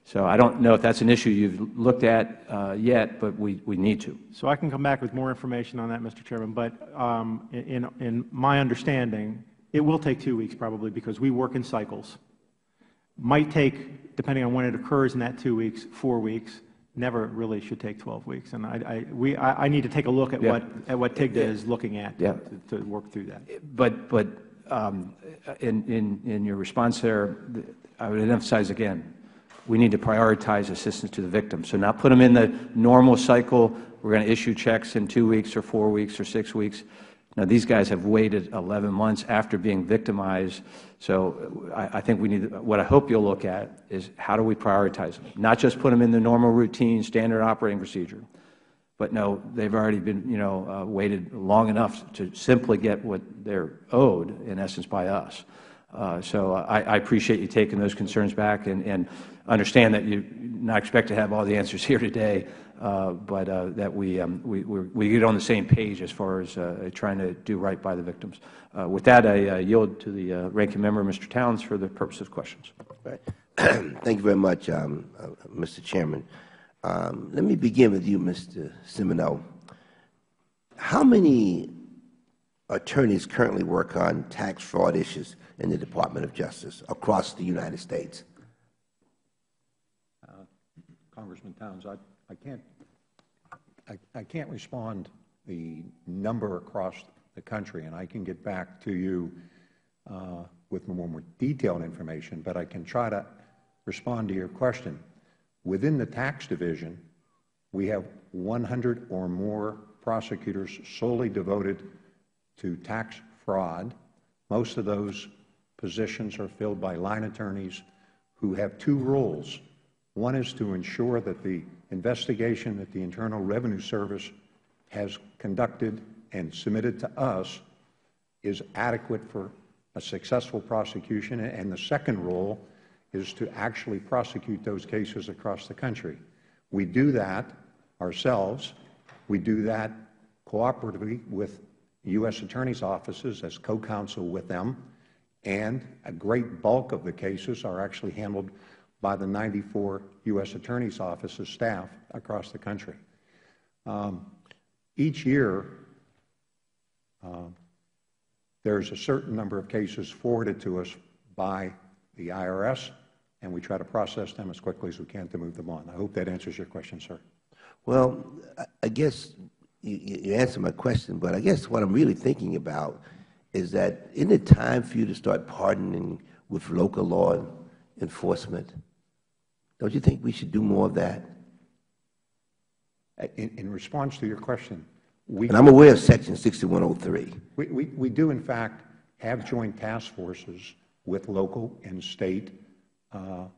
Speaker 1: So I don't know if that's an issue you've looked at yet, but we need to.
Speaker 6: So I can come back with more information on that, Mr. Chairman. But in my understanding, it will take 2 weeks probably, because we work in cycles. Might take, depending on when it occurs in that 2 weeks, 4 weeks. Never really should take 12 weeks. And I need to take a look at what TIGTA is looking at to work through that.
Speaker 1: But in your response there, I would emphasize again, we need to prioritize assistance to the victim. So not put them in the normal cycle. We're going to issue checks in 2 weeks or 4 weeks or 6 weeks. Now, these guys have waited 11 months after being victimized. So I think we need, what I hope you'll look at is how do we prioritize them? Not just put them in the normal routine, standard operating procedure. But no, they've already been, waited long enough to simply get what they're owed, in essence, by us. So I appreciate you taking those concerns back, and understand that you not expect to have all the answers here today, but that we get on the same page as far as trying to do right by the victims. With that, I yield to the ranking member, Mr. Towns, for the purpose of questions.
Speaker 2: Right. Thank you very much, Mr. Chairman. Let me begin with you, Mr. Semino. How many attorneys currently work on tax fraud issues in the Department of Justice across the United States?
Speaker 5: Congressman Towns, I can't respond the number across the country, and I can get back to you with more detailed information, but I can try to respond to your question. Within the tax division, we have 100 or more prosecutors solely devoted to tax fraud. Most of those positions are filled by line attorneys who have 2 roles. One is to ensure that the investigation that the Internal Revenue Service has conducted and submitted to us is adequate for a successful prosecution, and the second role is to actually prosecute those cases across the country. We do that ourselves. We do that cooperatively with U.S. attorneys' offices as co-counsel with them, and a great bulk of the cases are actually handled by the 94 U.S. attorneys' offices staff across the country. Each year, there's a certain number of cases forwarded to us by the IRS, and we try to process them as quickly as we can to move them on. I hope that answers your question, sir.
Speaker 2: Well, I guess you answered my question, but I guess what I'm really thinking about is that isn't it time for you to start partnering with local law enforcement? Don't you think we should do more of that?
Speaker 5: In response to your question,
Speaker 2: and I'm aware of Section 6103.
Speaker 5: We do, in fact, have joint task forces with local and state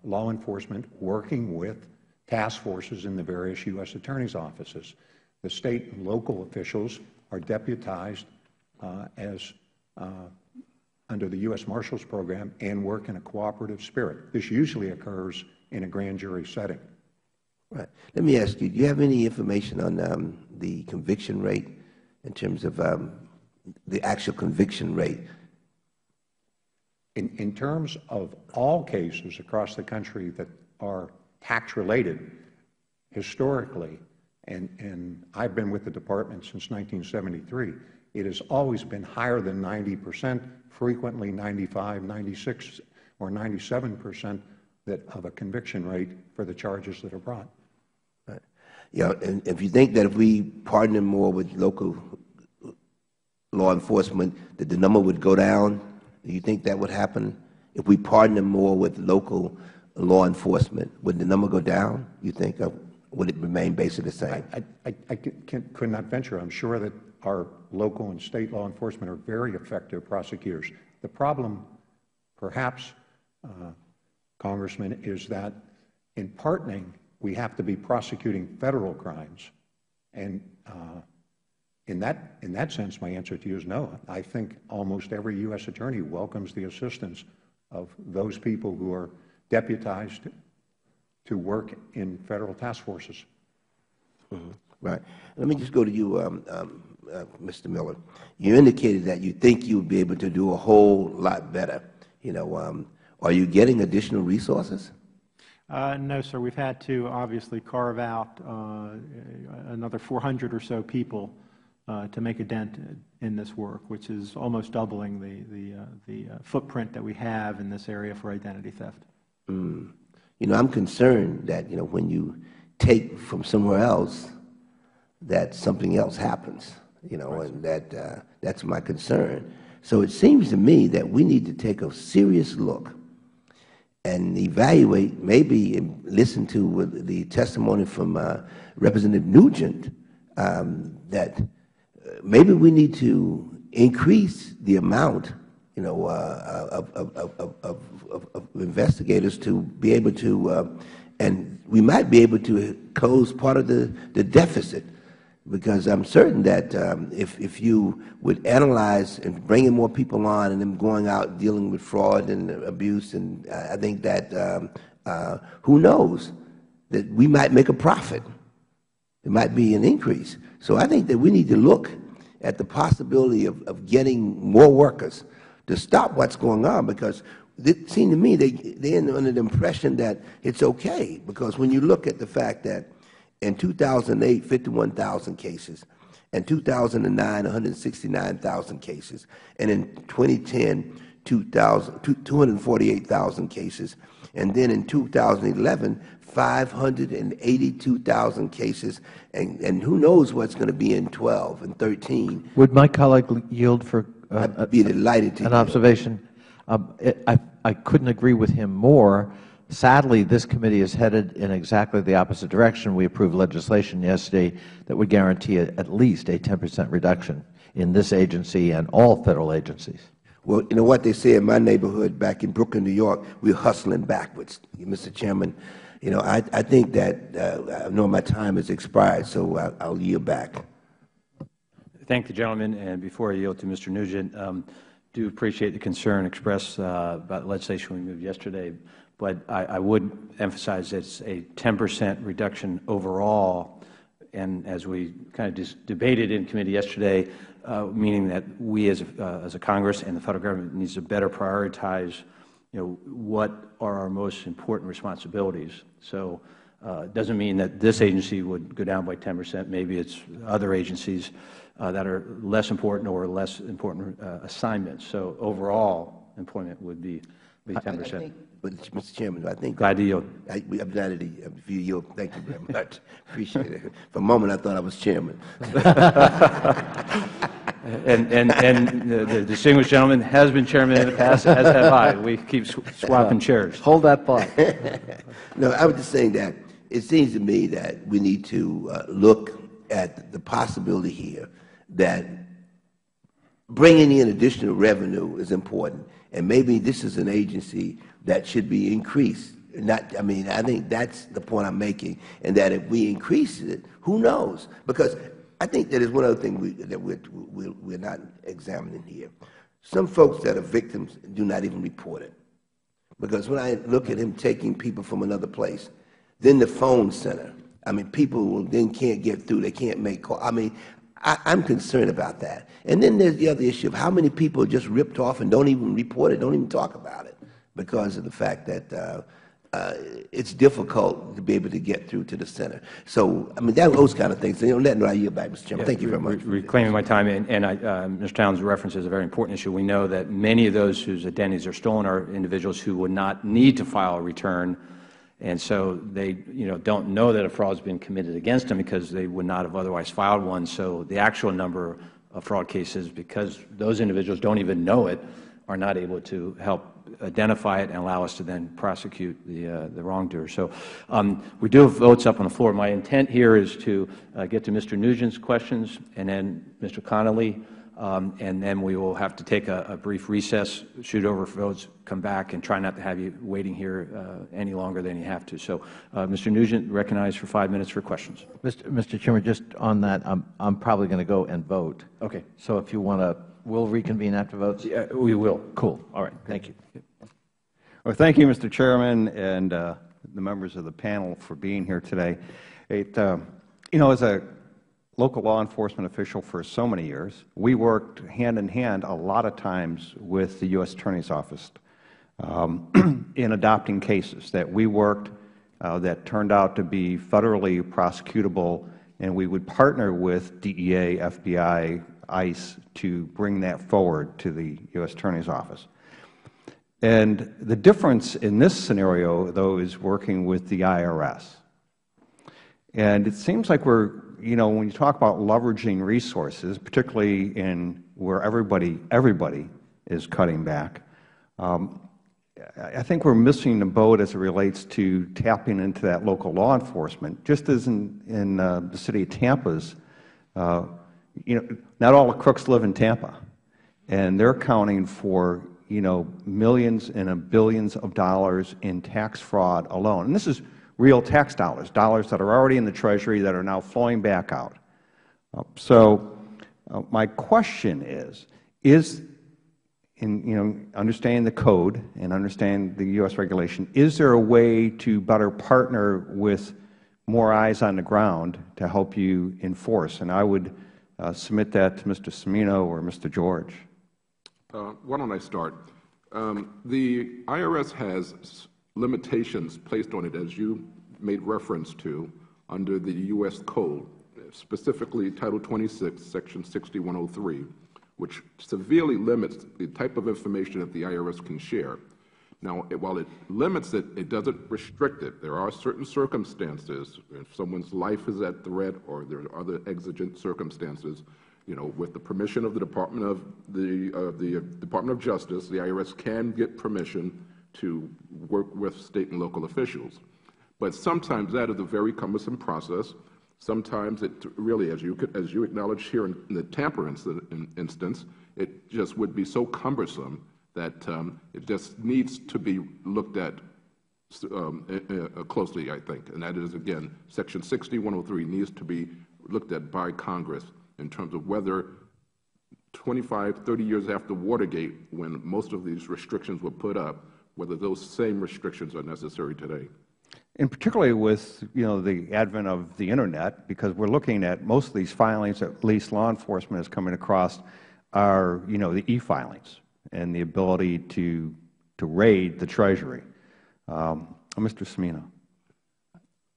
Speaker 5: law enforcement working with task forces in the various U.S. attorneys' offices. The state and local officials are deputized under the U.S. Marshals Program and work in a cooperative spirit. This usually occurs in a grand jury setting.
Speaker 2: Right. Let me ask you, do you have any information on the conviction rate in terms of the actual conviction rate?
Speaker 5: In terms of all cases across the country that are tax-related, historically, and I've been with the Department since 1973, it has always been higher than 90%, frequently 95, 96, or 97% of a conviction rate for the charges that are brought.
Speaker 2: Right. Yeah, and if you think that if we partner more with local law enforcement, that the number would go down, do you think that would happen? If we partner more with local law enforcement, would the number go down, you think, or would it remain basically the same?
Speaker 5: I could not venture. I'm sure that our local and state law enforcement are very effective prosecutors. The problem, perhaps, Congressman, is that in partnering, we have to be prosecuting federal crimes. And in that sense, my answer to you is no. I think almost every U.S. attorney welcomes the assistance of those people who are deputized to work in federal task forces.
Speaker 2: Mm-hmm. Right. Let me just go to you, Mr. Miller. You indicated that you think you would be able to do a whole lot better. You know, are you getting additional resources?
Speaker 6: No, sir. We've had to obviously carve out another 400 or so people to make a dent in this work, which is almost doubling the footprint that we have in this area for identity theft.
Speaker 2: Mm. You know, I'm concerned that, you know, when you take from somewhere else, that something else happens, you know, right. And that's my concern. So it seems to me that we need to take a serious look and evaluate, maybe listen to the testimony from Representative Nugent, that maybe we need to increase the amount, you know, of investigators to be able to, and we might be able to close part of the deficit, because I'm certain that if you would analyze and bring in more people on and them going out dealing with fraud and abuse, and I think that who knows, that we might make a profit. It might be an increase. So I think that we need to look at the possibility of getting more workers to stop what's going on, because it seemed to me they're under the impression that it's okay, because when you look at the fact that in 2008, 51,000 cases, in 2009, 169,000 cases, and in 2010, 248,000 cases, and then in 2011, 582,000 cases, and who knows what's going to be in 12 and 13.
Speaker 7: Would my colleague yield for
Speaker 2: I'd be delighted to
Speaker 7: an observation? I couldn't agree with him more. Sadly, this committee is headed in exactly the opposite direction. We approved legislation yesterday that would guarantee at least a 10% reduction in this agency and all federal agencies.
Speaker 2: Well, you know what they say in my neighborhood back in Brooklyn, New York, we're hustling backwards, Mr. Chairman. You know, I think that I know my time has expired, so I'll yield back.
Speaker 1: Thank the gentleman, and before I yield to Mr. Nugent, do appreciate the concern expressed about the legislation we moved yesterday, but I would emphasize it's a 10% reduction overall, and as we kind of just debated in committee yesterday, meaning that we as a Congress and the Federal Government needs to better prioritize, you know, what are our most important responsibilities. So Doesn't mean that this agency would go down by 10%. Maybe it's other agencies that are less important or less important assignments. So overall, employment would be 10%.
Speaker 2: But, Mr. Chairman, I think—
Speaker 1: Glad to yield.
Speaker 2: I'm glad to yield. Thank you very much. Appreciate it. For a moment, I thought I was chairman.
Speaker 1: And the distinguished gentleman has been chairman in the past, as have I. We keep swapping chairs.
Speaker 7: Hold that thought.
Speaker 2: No, I was just saying that it seems to me that we need to look at the possibility here that bringing in additional revenue is important, and maybe this is an agency that should be increased. I mean, I think that's the point I'm making, and that if we increase it, who knows? Because I think that is one other thing that we're not examining here. Some folks that are victims do not even report it. Because when I look at him taking people from another place, then the phone center, I mean, people then can't get through, they can't make calls. I mean, I'm concerned about that. And then there's the other issue of how many people are just ripped off and don't even report it, don't even talk about it, because of the fact that it's difficult to be able to get through to the center. So, I mean, those kind of things. So, letting I yield back, Mr. Chairman. Thank you very much.
Speaker 1: Reclaiming my time, and Mr. Towns' reference is a very important issue. We know that many of those whose identities are stolen are individuals who would not need to file a return, and so they don't know that a fraud has been committed against them because they would not have otherwise filed one. So the actual number of fraud cases, because those individuals don't even know it, are not able to help identify it and allow us to then prosecute the wrongdoer. So we do have votes up on the floor. My intent here is to get to Mr. Nugent's questions and then Mr. Connolly, and then we will have to take a brief recess, shoot over for votes, come back, and try not to have you waiting here any longer than you have to. So Mr. Nugent, recognized for 5 minutes for questions.
Speaker 7: Mr. Chairman, just on that, I'm probably going to go and vote.
Speaker 1: Okay.
Speaker 7: So if you want to, we'll reconvene after votes?
Speaker 1: Yeah, we will.
Speaker 7: Cool. All right. Thank you.
Speaker 3: Well, thank you, Mr. Chairman, and the members of the panel for being here today. As a local law enforcement official for so many years, we worked hand in hand a lot of times with the U.S. Attorney's Office in adopting cases that we worked that turned out to be federally prosecutable, and we would partner with DEA, FBI, ICE to bring that forward to the U.S. Attorney's Office. And the difference in this scenario, though, is working with the IRS. And it seems like we're, when you talk about leveraging resources, particularly in where everybody is cutting back, I think we're missing the boat as it relates to tapping into that local law enforcement. Just as in the city of Tampa's, not all the crooks live in Tampa, and they're accounting for millions and billions of dollars in tax fraud alone. And this is real tax dollars, dollars that are already in the Treasury that are now flowing back out. So my question is in understanding the code and understanding the U.S. regulation, is there a way to better partner with more eyes on the ground to help you enforce? And I would submit that to Mr. Cimino or Mr. George.
Speaker 4: Why don't I start? The IRS has limitations placed on it, as you made reference to, under the U.S. Code, specifically Title 26, Section 6103, which severely limits the type of information that the IRS can share. Now, while it limits it, it doesn't restrict it. There are certain circumstances, if someone's life is at threat or there are other exigent circumstances, with the permission of the Department of Justice, the IRS can get permission to work with state and local officials. But sometimes that is a very cumbersome process. Sometimes it really, as you acknowledged here in the Tampa instance, it just would be so cumbersome that it just needs to be looked at closely, I think. And that is, again, Section 6103 needs to be looked at by Congress in terms of whether 25, 30 years after Watergate, when most of these restrictions were put up, whether those same restrictions are necessary today.
Speaker 3: And particularly with, the advent of the Internet, because we're looking at most of these filings that at least law enforcement is coming across are, the e-filings and the ability to raid the Treasury. Mr. Cimino.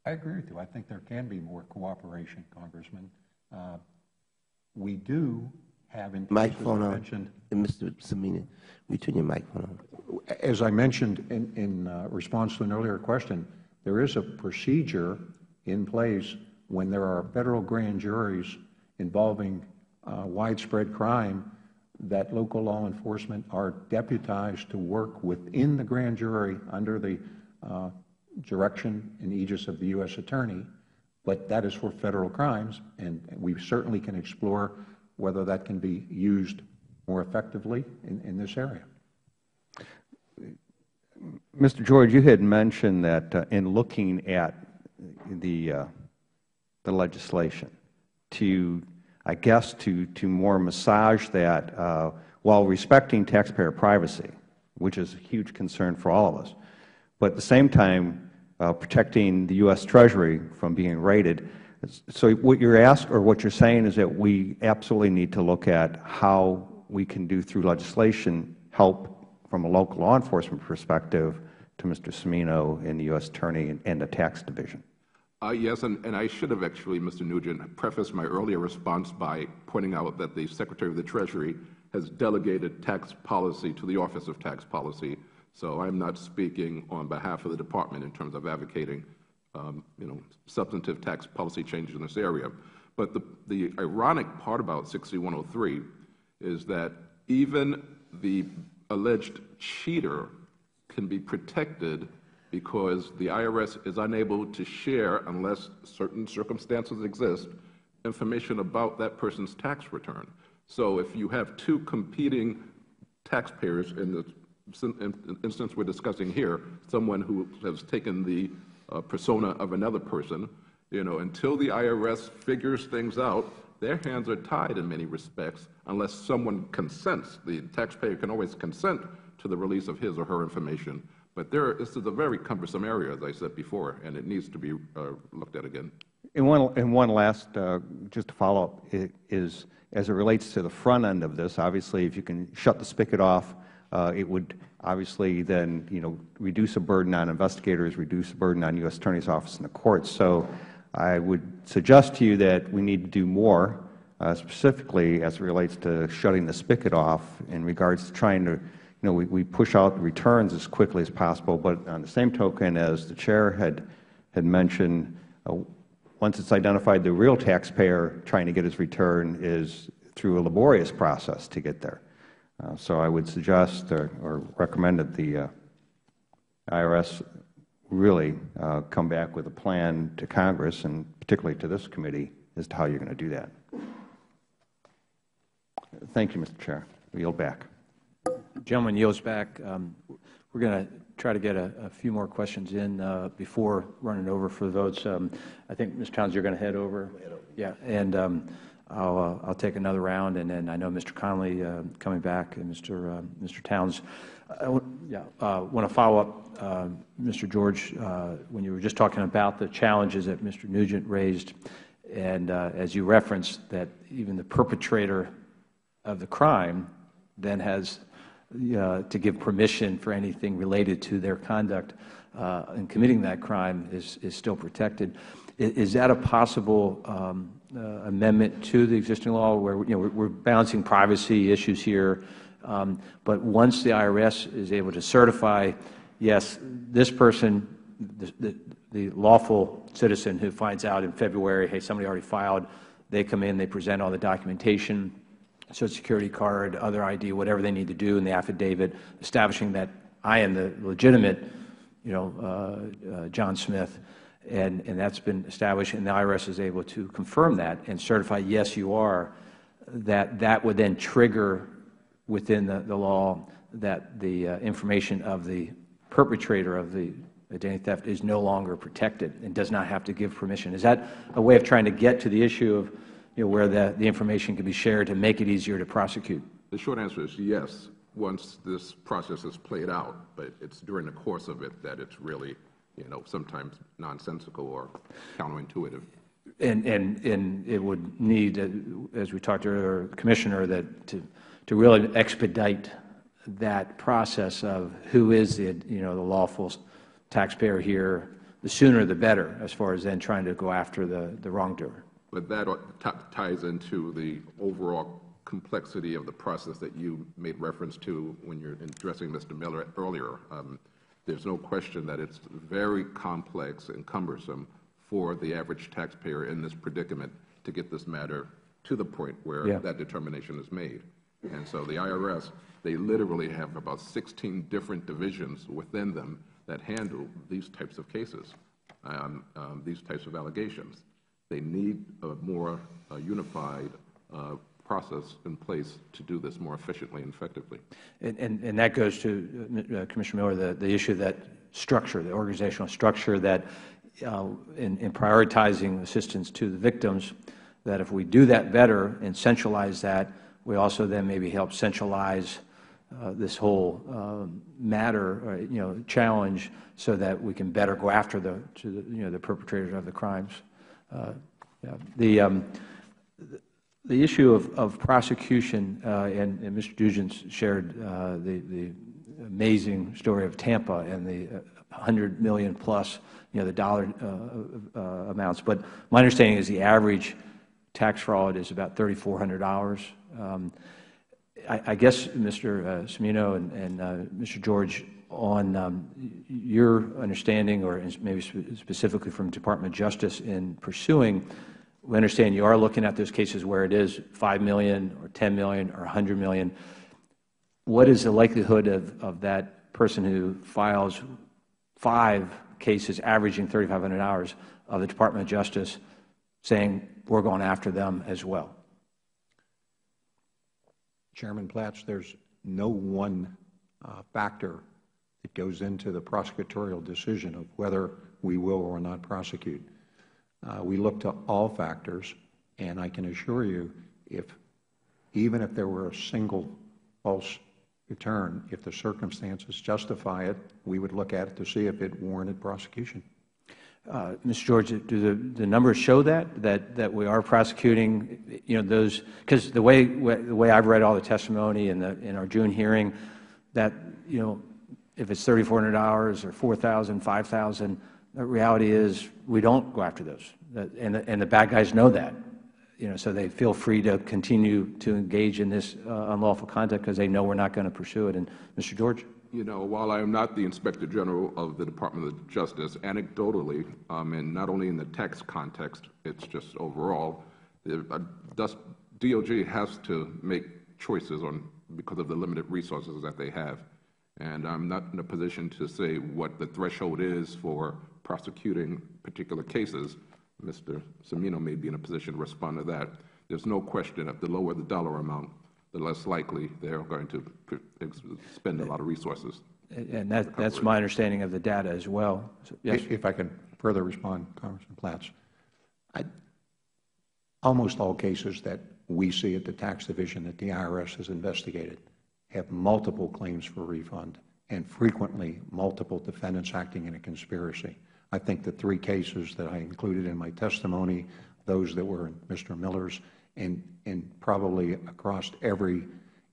Speaker 5: I agree with you. I think there can be more cooperation, Congressman. We do have in cases
Speaker 2: Microphone on.
Speaker 5: mentioned.
Speaker 2: Mr. Semina, will you turn your microphone on?
Speaker 5: As I mentioned in response to an earlier question, there is a procedure in place when there are federal grand juries involving widespread crime that local law enforcement are deputized to work within the grand jury under the direction and aegis of the U.S. Attorney, but that is for federal crimes, and we certainly can explore whether that can be used more effectively in this area.
Speaker 3: Mr. George, you had mentioned that in looking at the legislation, I guess to more massage that while respecting taxpayer privacy, which is a huge concern for all of us, but at the same time protecting the U.S. Treasury from being raided. So what you're asking, or what you're saying, is that we absolutely need to look at how we can do through legislation help from a local law enforcement perspective to Mr. Cimino and the U.S. Attorney and the Tax Division.
Speaker 4: Yes, and I should have actually, Mr. Nugent, prefaced my earlier response by pointing out that the Secretary of the Treasury has delegated tax policy to the Office of Tax Policy. So I'm not speaking on behalf of the Department in terms of advocating, substantive tax policy changes in this area. But the ironic part about 6103 is that even the alleged cheater can be protected because the IRS is unable to share, unless certain circumstances exist, information about that person's tax return. So if you have two competing taxpayers in the instance we're discussing here, someone who has taken the persona of another person, until the IRS figures things out, their hands are tied in many respects unless someone consents. The taxpayer can always consent to the release of his or her information. But this is a very cumbersome area, as I said before, and it needs to be looked at again.
Speaker 3: And one last, just to follow up, is as it relates to the front end of this, obviously if you can shut the spigot off, it would obviously then reduce a burden on investigators, reduce a burden on U.S. Attorney's Office and the courts. So I would suggest to you that we need to do more, specifically as it relates to shutting the spigot off in regards to trying to, we push out the returns as quickly as possible, but on the same token, as the Chair had mentioned, once it's identified the real taxpayer trying to get his return is through a laborious process to get there. So I would suggest or recommend that the IRS really come back with a plan to Congress, and particularly to this committee, as to how you're going to do that. Thank you, Mr. Chair. I yield back.
Speaker 1: The gentleman yields back. We're going to try to get a few more questions in before running over for the votes. I think, Mr. Towns, you're going to head over. Yeah, and I'll take another round, and then I know Mr. Connolly coming back, and Mr. Towns. I want to follow up, Mr. George, when you were just talking about the challenges that Mr. Nugent raised, and as you referenced, that even the perpetrator of the crime then has to give permission for anything related to their conduct in committing that crime is still protected. Is that a possible amendment to the existing law, where we're balancing privacy issues here, but once the IRS is able to certify, yes, this person, the lawful citizen who finds out in February, hey, somebody already filed, they come in, they present all the documentation, Social Security card, other ID, whatever they need to do in the affidavit, establishing that I am the legitimate, John Smith, and that's been established, and the IRS is able to confirm that and certify, yes, you are, that would then trigger within the law that the information of the perpetrator of the identity theft is no longer protected and does not have to give permission. Is that a way of trying to get to the issue of where the information can be shared to make it easier to prosecute?
Speaker 4: The short answer is yes, once this process is played out, but it's during the course of it that it's really, sometimes nonsensical or counterintuitive.
Speaker 1: And it would need, as we talked earlier, Commissioner, that to really expedite that process of who is the lawful taxpayer here, the sooner the better, as far as then trying to go after the wrongdoer.
Speaker 4: But that ties into the overall complexity of the process that you made reference to when you're addressing Mr. Miller earlier. There's no question that it's very complex and cumbersome for the average taxpayer in this predicament to get this matter to the point where that determination is made. And so the IRS, they literally have about 16 different divisions within them that handle these types of cases, these types of allegations. They need a more unified process in place to do this more efficiently and effectively.
Speaker 1: And that goes to, Commissioner Miller, the issue that structure, the organizational structure that in prioritizing assistance to the victims, that if we do that better and centralize that, we also then maybe help centralize this whole matter, challenge, so that we can better go after the perpetrators of the crimes. The issue of prosecution, and Mr. Nugent shared the amazing story of Tampa and the $100 million plus, the dollar amounts. But my understanding is the average tax fraud is about $3,400. I guess, Mr. Cimino and Mr. George, on your understanding, or maybe specifically from Department of Justice in pursuing, we understand you are looking at those cases where it is $5 million or $10 million or $100 million. What is the likelihood of that person who files 5 cases averaging 3,500 hours of the Department of Justice saying, we're going after them as well?
Speaker 5: Chairman Platts, there's no one factor that goes into the prosecutorial decision of whether we will or not prosecute. We look to all factors, and I can assure you, even if there were a single false return, if the circumstances justify it, we would look at it to see if it warranted prosecution.
Speaker 1: Mr. George, do the numbers show that we are prosecuting, those? Because the way I've read all the testimony in our June hearing, that if it's 3,400 hours or 4,000, 5,000, the reality is we don't go after those, and the bad guys know that, so they feel free to continue to engage in this unlawful conduct because they know we're not going to pursue it. And Mr. George?
Speaker 4: While I am not the Inspector General of the Department of Justice, anecdotally, and not only in the tax context, it's just overall, DOJ has to make choices because of the limited resources that they have. And I'm not in a position to say what the threshold is for prosecuting particular cases. Mr. Cimino may be in a position to respond to that. There's no question that the lower the dollar amount, the less likely they're going to spend a lot of resources.
Speaker 1: And that's my understanding of the data as well. So, yes.
Speaker 5: If I can further respond, Congressman Platts, almost all cases that we see at the tax division that the IRS has investigated have multiple claims for refund and frequently multiple defendants acting in a conspiracy. I think the 3 cases that I included in my testimony, those that were in Mr. Miller's, and probably across every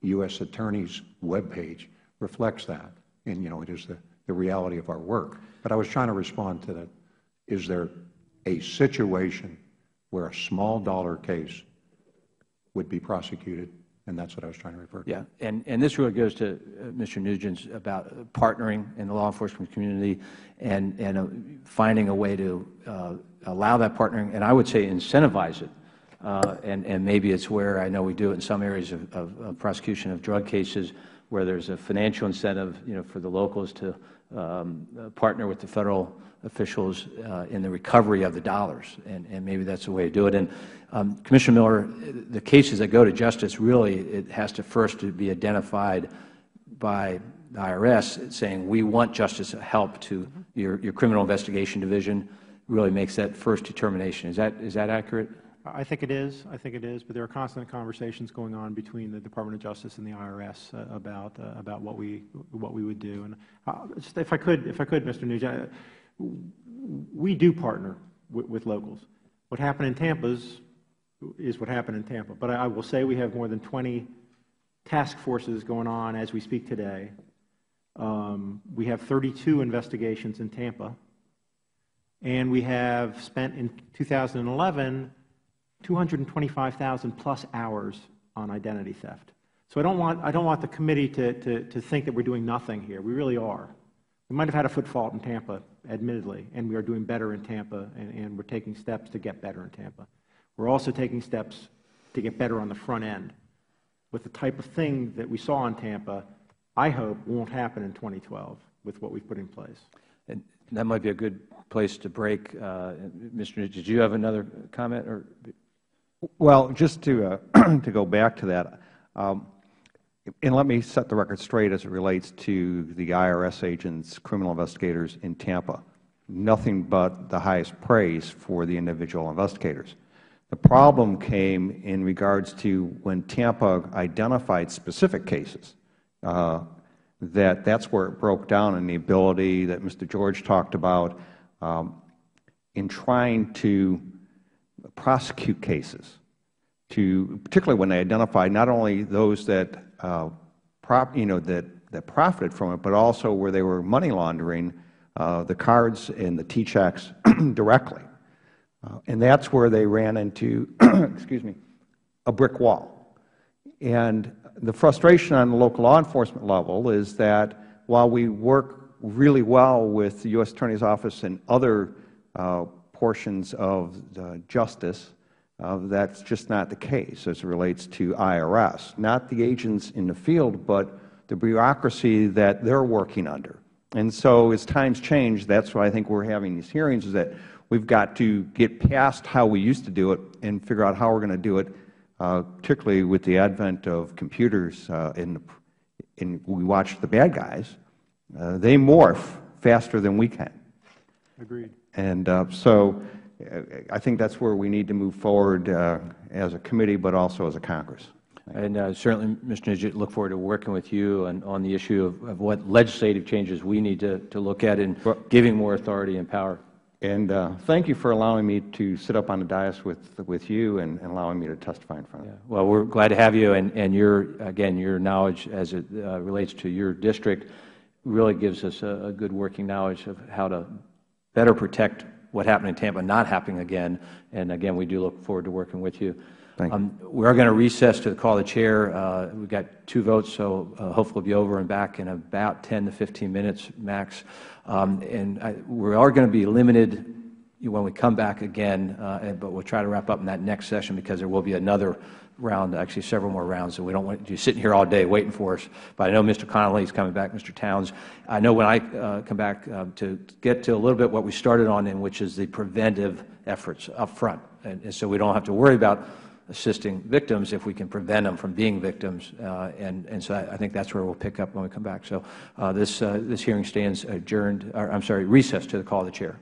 Speaker 5: U.S. Attorney's webpage reflects that. And, it is the reality of our work. But I was trying to respond to that. Is there a situation where a small dollar case would be prosecuted? And that's what I was trying to refer to.
Speaker 1: Yeah, and this really goes to Mr. Nugent's about partnering in the law enforcement community and finding a way to allow that partnering, and I would say incentivize it. And maybe it's where I know we do it in some areas of prosecution of drug cases where there's a financial incentive, for the locals to partner with the federal officials in the recovery of the dollars, and maybe that's the way to do it. And Commissioner Miller, the cases that go to justice, really, it has to first be identified by the IRS saying, we want justice help to your criminal investigation division, really makes that first determination. Is that accurate?
Speaker 6: I think it is. I think it is. But there are constant conversations going on between the Department of Justice and the IRS about what we would do. And just if I could, Mr. Nugent, we do partner with locals. What happened in Tampa is what happened in Tampa. But I will say we have more than 20 task forces going on as we speak today. We have 32 investigations in Tampa. And we have spent in 2011 225,000 plus hours on identity theft. So I don't want the committee to think that we're doing nothing here. We really are. We might have had a foot fault in Tampa, admittedly, and we are doing better in Tampa, and we're taking steps to get better in Tampa. We're also taking steps to get better on the front end with the type of thing that we saw in Tampa, I hope won't happen in 2012 with what we've put in place.
Speaker 1: And that might be a good place to break. Mr. Nugent, did you have another comment? Or?
Speaker 3: Well, just to to go back to that, and let me set the record straight as it relates to the IRS agents, criminal investigators in Tampa. Nothing but the highest praise for the individual investigators. The problem came in regards to when Tampa identified specific cases, that's where it broke down in the ability that Mr. George talked about in trying to prosecute cases, particularly when they identified not only those that that profited from it, but also where they were money laundering the cards and the T-checks directly. And that's where they ran into, excuse me, a brick wall. And the frustration on the local law enforcement level is that while we work really well with the U.S. Attorney's Office and other portions of justice, that's just not the case as it relates to IRS. Not the agents in the field, but the bureaucracy that they're working under. And so as times change, that's why I think we're having these hearings, is that we've got to get past how we used to do it and figure out how we're going to do it, particularly with the advent of computers. We watch the bad guys. They morph faster than we can. Agreed. And so I think that's where we need to move forward as a committee, but also as a Congress.
Speaker 1: And certainly, Mr. Nugent, look forward to working with you on the issue of what legislative changes we need to look at in giving more authority and power.
Speaker 3: And thank you for allowing me to sit up on the dais with you and allowing me to testify in front of you.
Speaker 1: Well, we're glad to have you, and your knowledge as it relates to your district really gives us a good working knowledge of how to better protect what happened in Tampa not happening again. And again, we do look forward to working with you.
Speaker 3: Thank you.
Speaker 1: We are going to recess to call the chair. We've got 2 votes, so hopefully we'll be over and back in about 10 to 15 minutes max. We are going to be limited when we come back again, but we'll try to wrap up in that next session because there will be another round, actually several more rounds, so we don't want you sitting here all day waiting for us. But I know Mr. Connolly is coming back, Mr. Towns. I know when I come back to get to a little bit what we started on, which is the preventive efforts up front, and so we don't have to worry about assisting victims if we can prevent them from being victims, and so I think that's where we'll pick up when we come back. So this hearing stands adjourned, or I'm sorry, recessed to the call of the chair.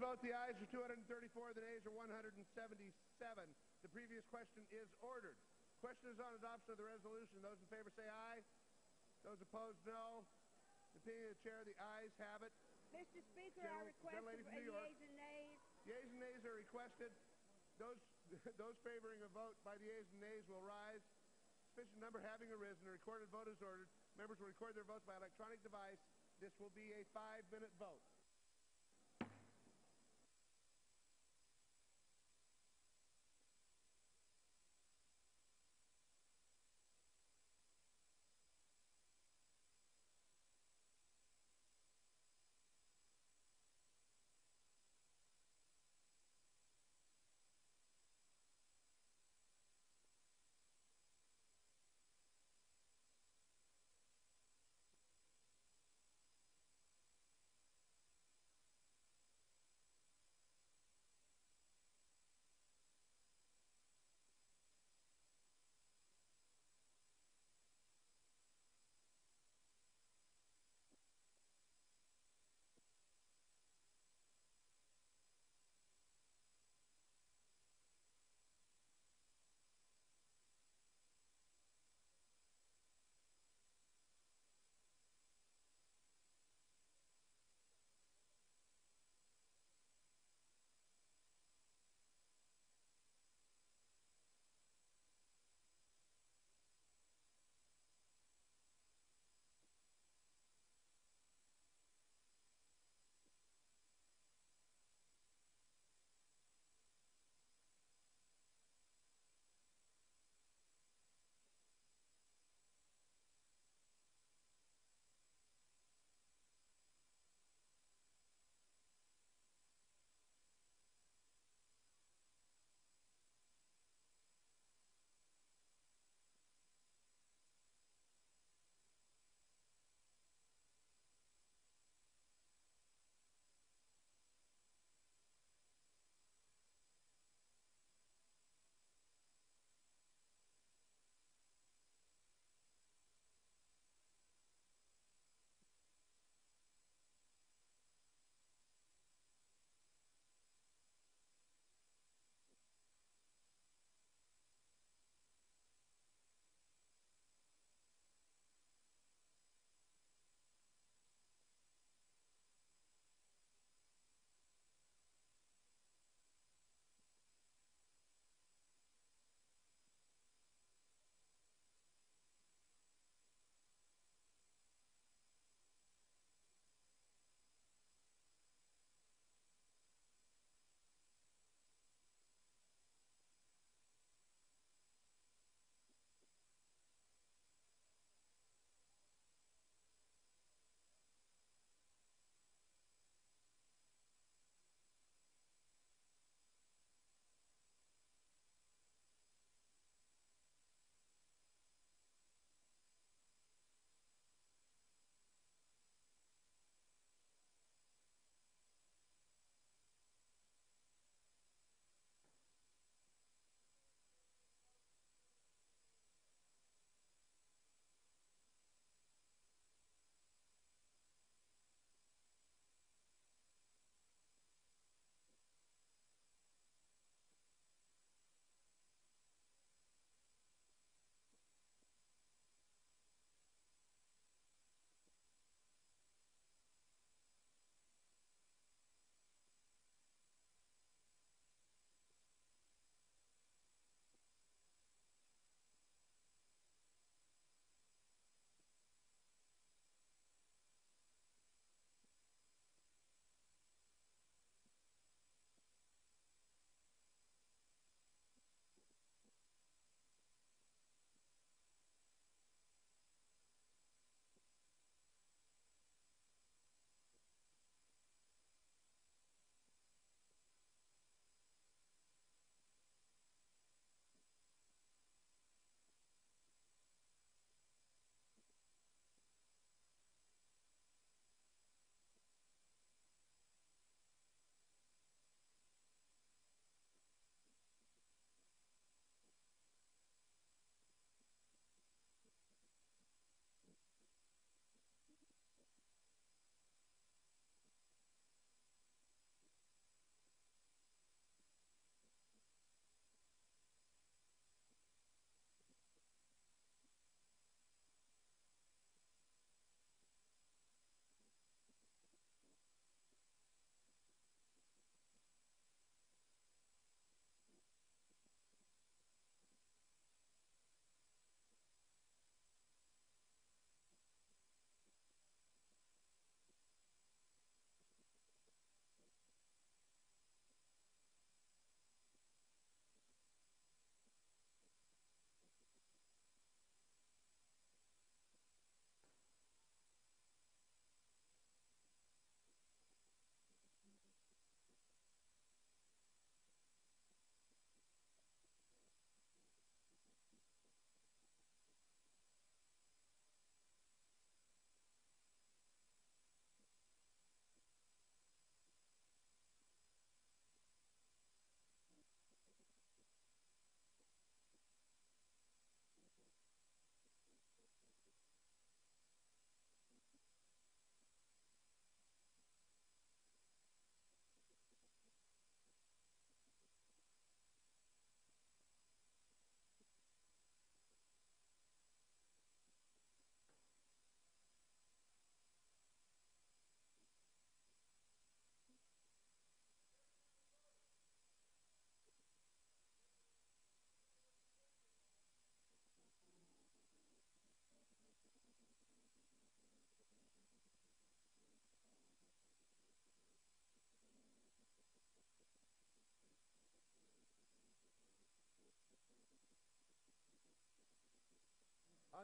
Speaker 8: vote, the ayes are 234, the nays are 177. The previous question is ordered. Question is on adoption of the resolution. Those in favor say aye. Those opposed, no. In the opinion of the chair, the ayes have it.
Speaker 9: Mr. Speaker, I request yeas and nays.
Speaker 8: Yeas and nays are requested. Those favoring a vote by the yeas and nays will rise. Sufficient number having arisen, a recorded vote is ordered. Members will record their votes by electronic device. This will be a 5-minute vote.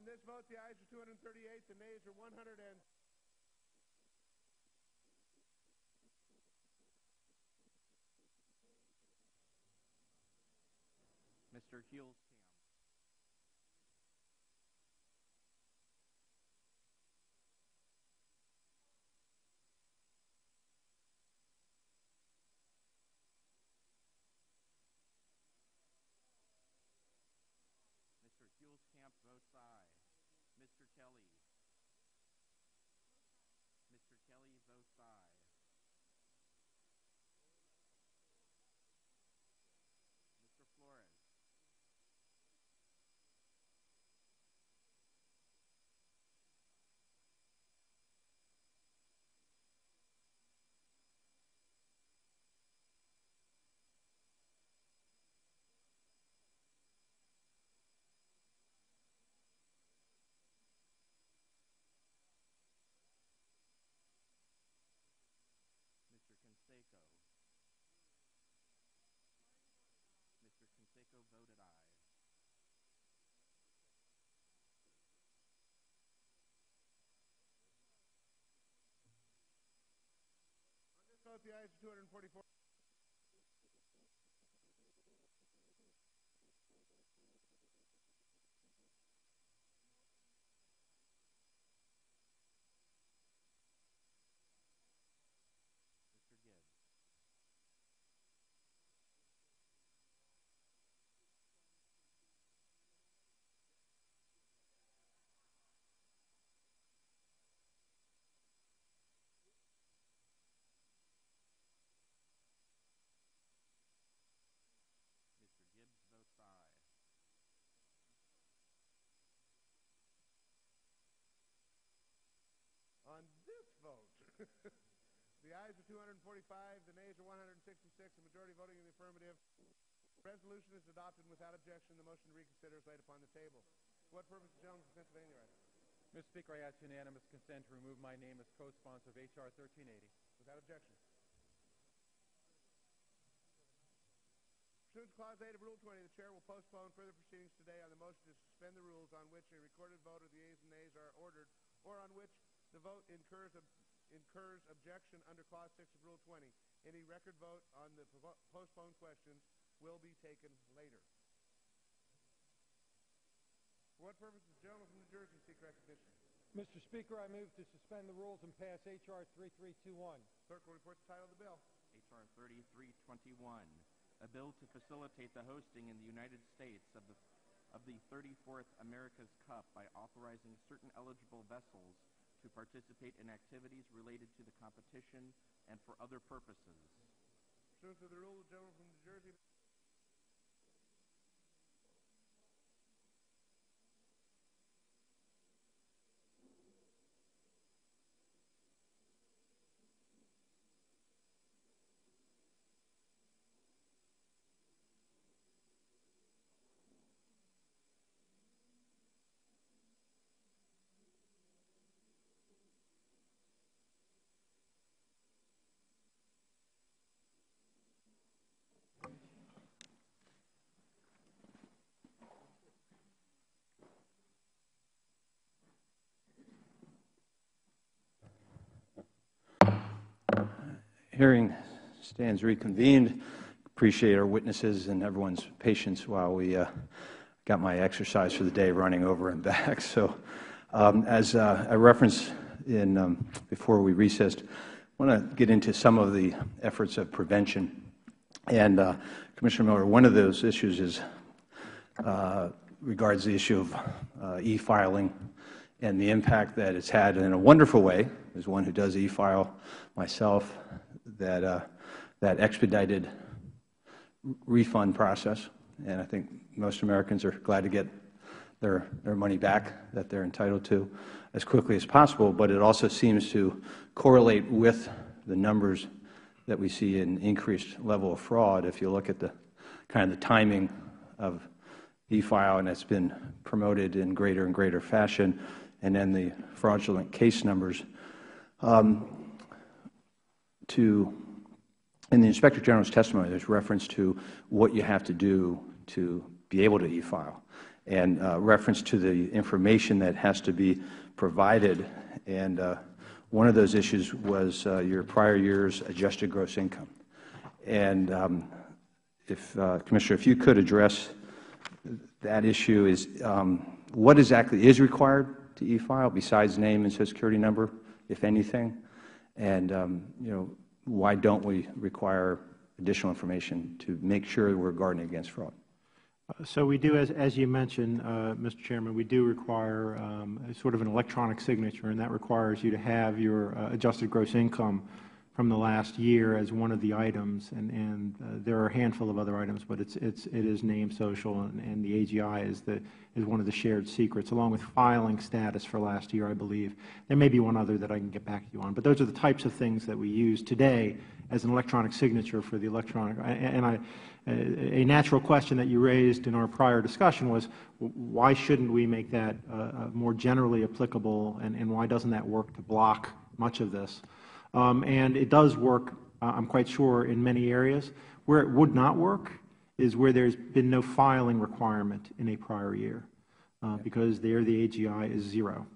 Speaker 8: On this vote, the ayes are 238, the nays are 100 and...
Speaker 10: Mr. Huelskamp. Mr. Huelskamp votes aye. Mr. Kelly. Mr. Kelly votes aye. Mr. Flores. Mr. Canseco. Mr. Canseco voted aye.
Speaker 8: On this vote, the ayes are 244.
Speaker 10: Mr. Gibbs. Mr. Gibbs votes aye.
Speaker 8: On this vote, the ayes are 245, the nays are 166, the majority voting in the affirmative. The resolution is adopted without objection. The motion to reconsider is laid upon the table. For what purpose, the gentleman from Pennsylvania rise?
Speaker 11: Mr. Speaker, I ask unanimous consent to remove my name as co-sponsor of H.R. 1380.
Speaker 8: Without objection. Pursuant to Clause 8 of Rule 20, the Chair will postpone further proceedings today on the motion to suspend the rules on which a recorded vote of the ayes and nays are ordered, or on which the vote incurs objection under Clause 6 of Rule 20. Any record vote on the postponed questions will be taken later. For what purpose does the gentleman from New Jersey seek recognition?
Speaker 11: Mr. Speaker, I move to suspend the rules and pass H.R. 3321.
Speaker 8: Clerk will report the title of the bill.
Speaker 10: H.R. 3321, a bill to facilitate the hosting in the United States of the 34th America's Cup by authorizing certain eligible vessels to participate in activities related to the competition and for other purposes.
Speaker 8: Pursuant to the rule, the gentleman from New Jersey.
Speaker 1: Hearing stands reconvened. Appreciate our witnesses and everyone's patience while we got my exercise for the day running over and back. So as I referenced before we recessed, I want to get into some of the efforts of prevention. And Commissioner Miller, one of those issues regards the issue of e-filing and the impact that it's had in a wonderful way, as one who does e-file myself, that expedited refund process. And I think most Americans are glad to get their money back that they're entitled to as quickly as possible. But it also seems to correlate with the numbers that we see in increased level of fraud. If you look at the kind of the timing of e-file, and it's been promoted in greater and greater fashion, and then the fraudulent case numbers. In the Inspector General's testimony, there's reference to what you have to do to be able to e-file. and reference to the information that has to be provided. And one of those issues was your prior year's adjusted gross income. And Commissioner, if you could address that issue, is what exactly is required to e-file besides name and Social Security number, if anything? And why don't we require additional information to make sure we're guarding against fraud?
Speaker 6: So we do, as you mentioned, Mr. Chairman, we do require sort of an electronic signature, and that requires you to have your adjusted gross income from the last year as one of the items, and there are a handful of other items, but it is name, social, and the AGI is one of the shared secrets, along with filing status for last year, I believe. There may be one other that I can get back to you on, but those are the types of things that we use today as an electronic signature for the electronic. And a natural question that you raised in our prior discussion was, why shouldn't we make that more generally applicable, and why doesn't that work to block much of this? And it does work, I'm quite sure, in many areas. Where it would not work is where there's been no filing requirement in a prior year, because there the AGI is 0.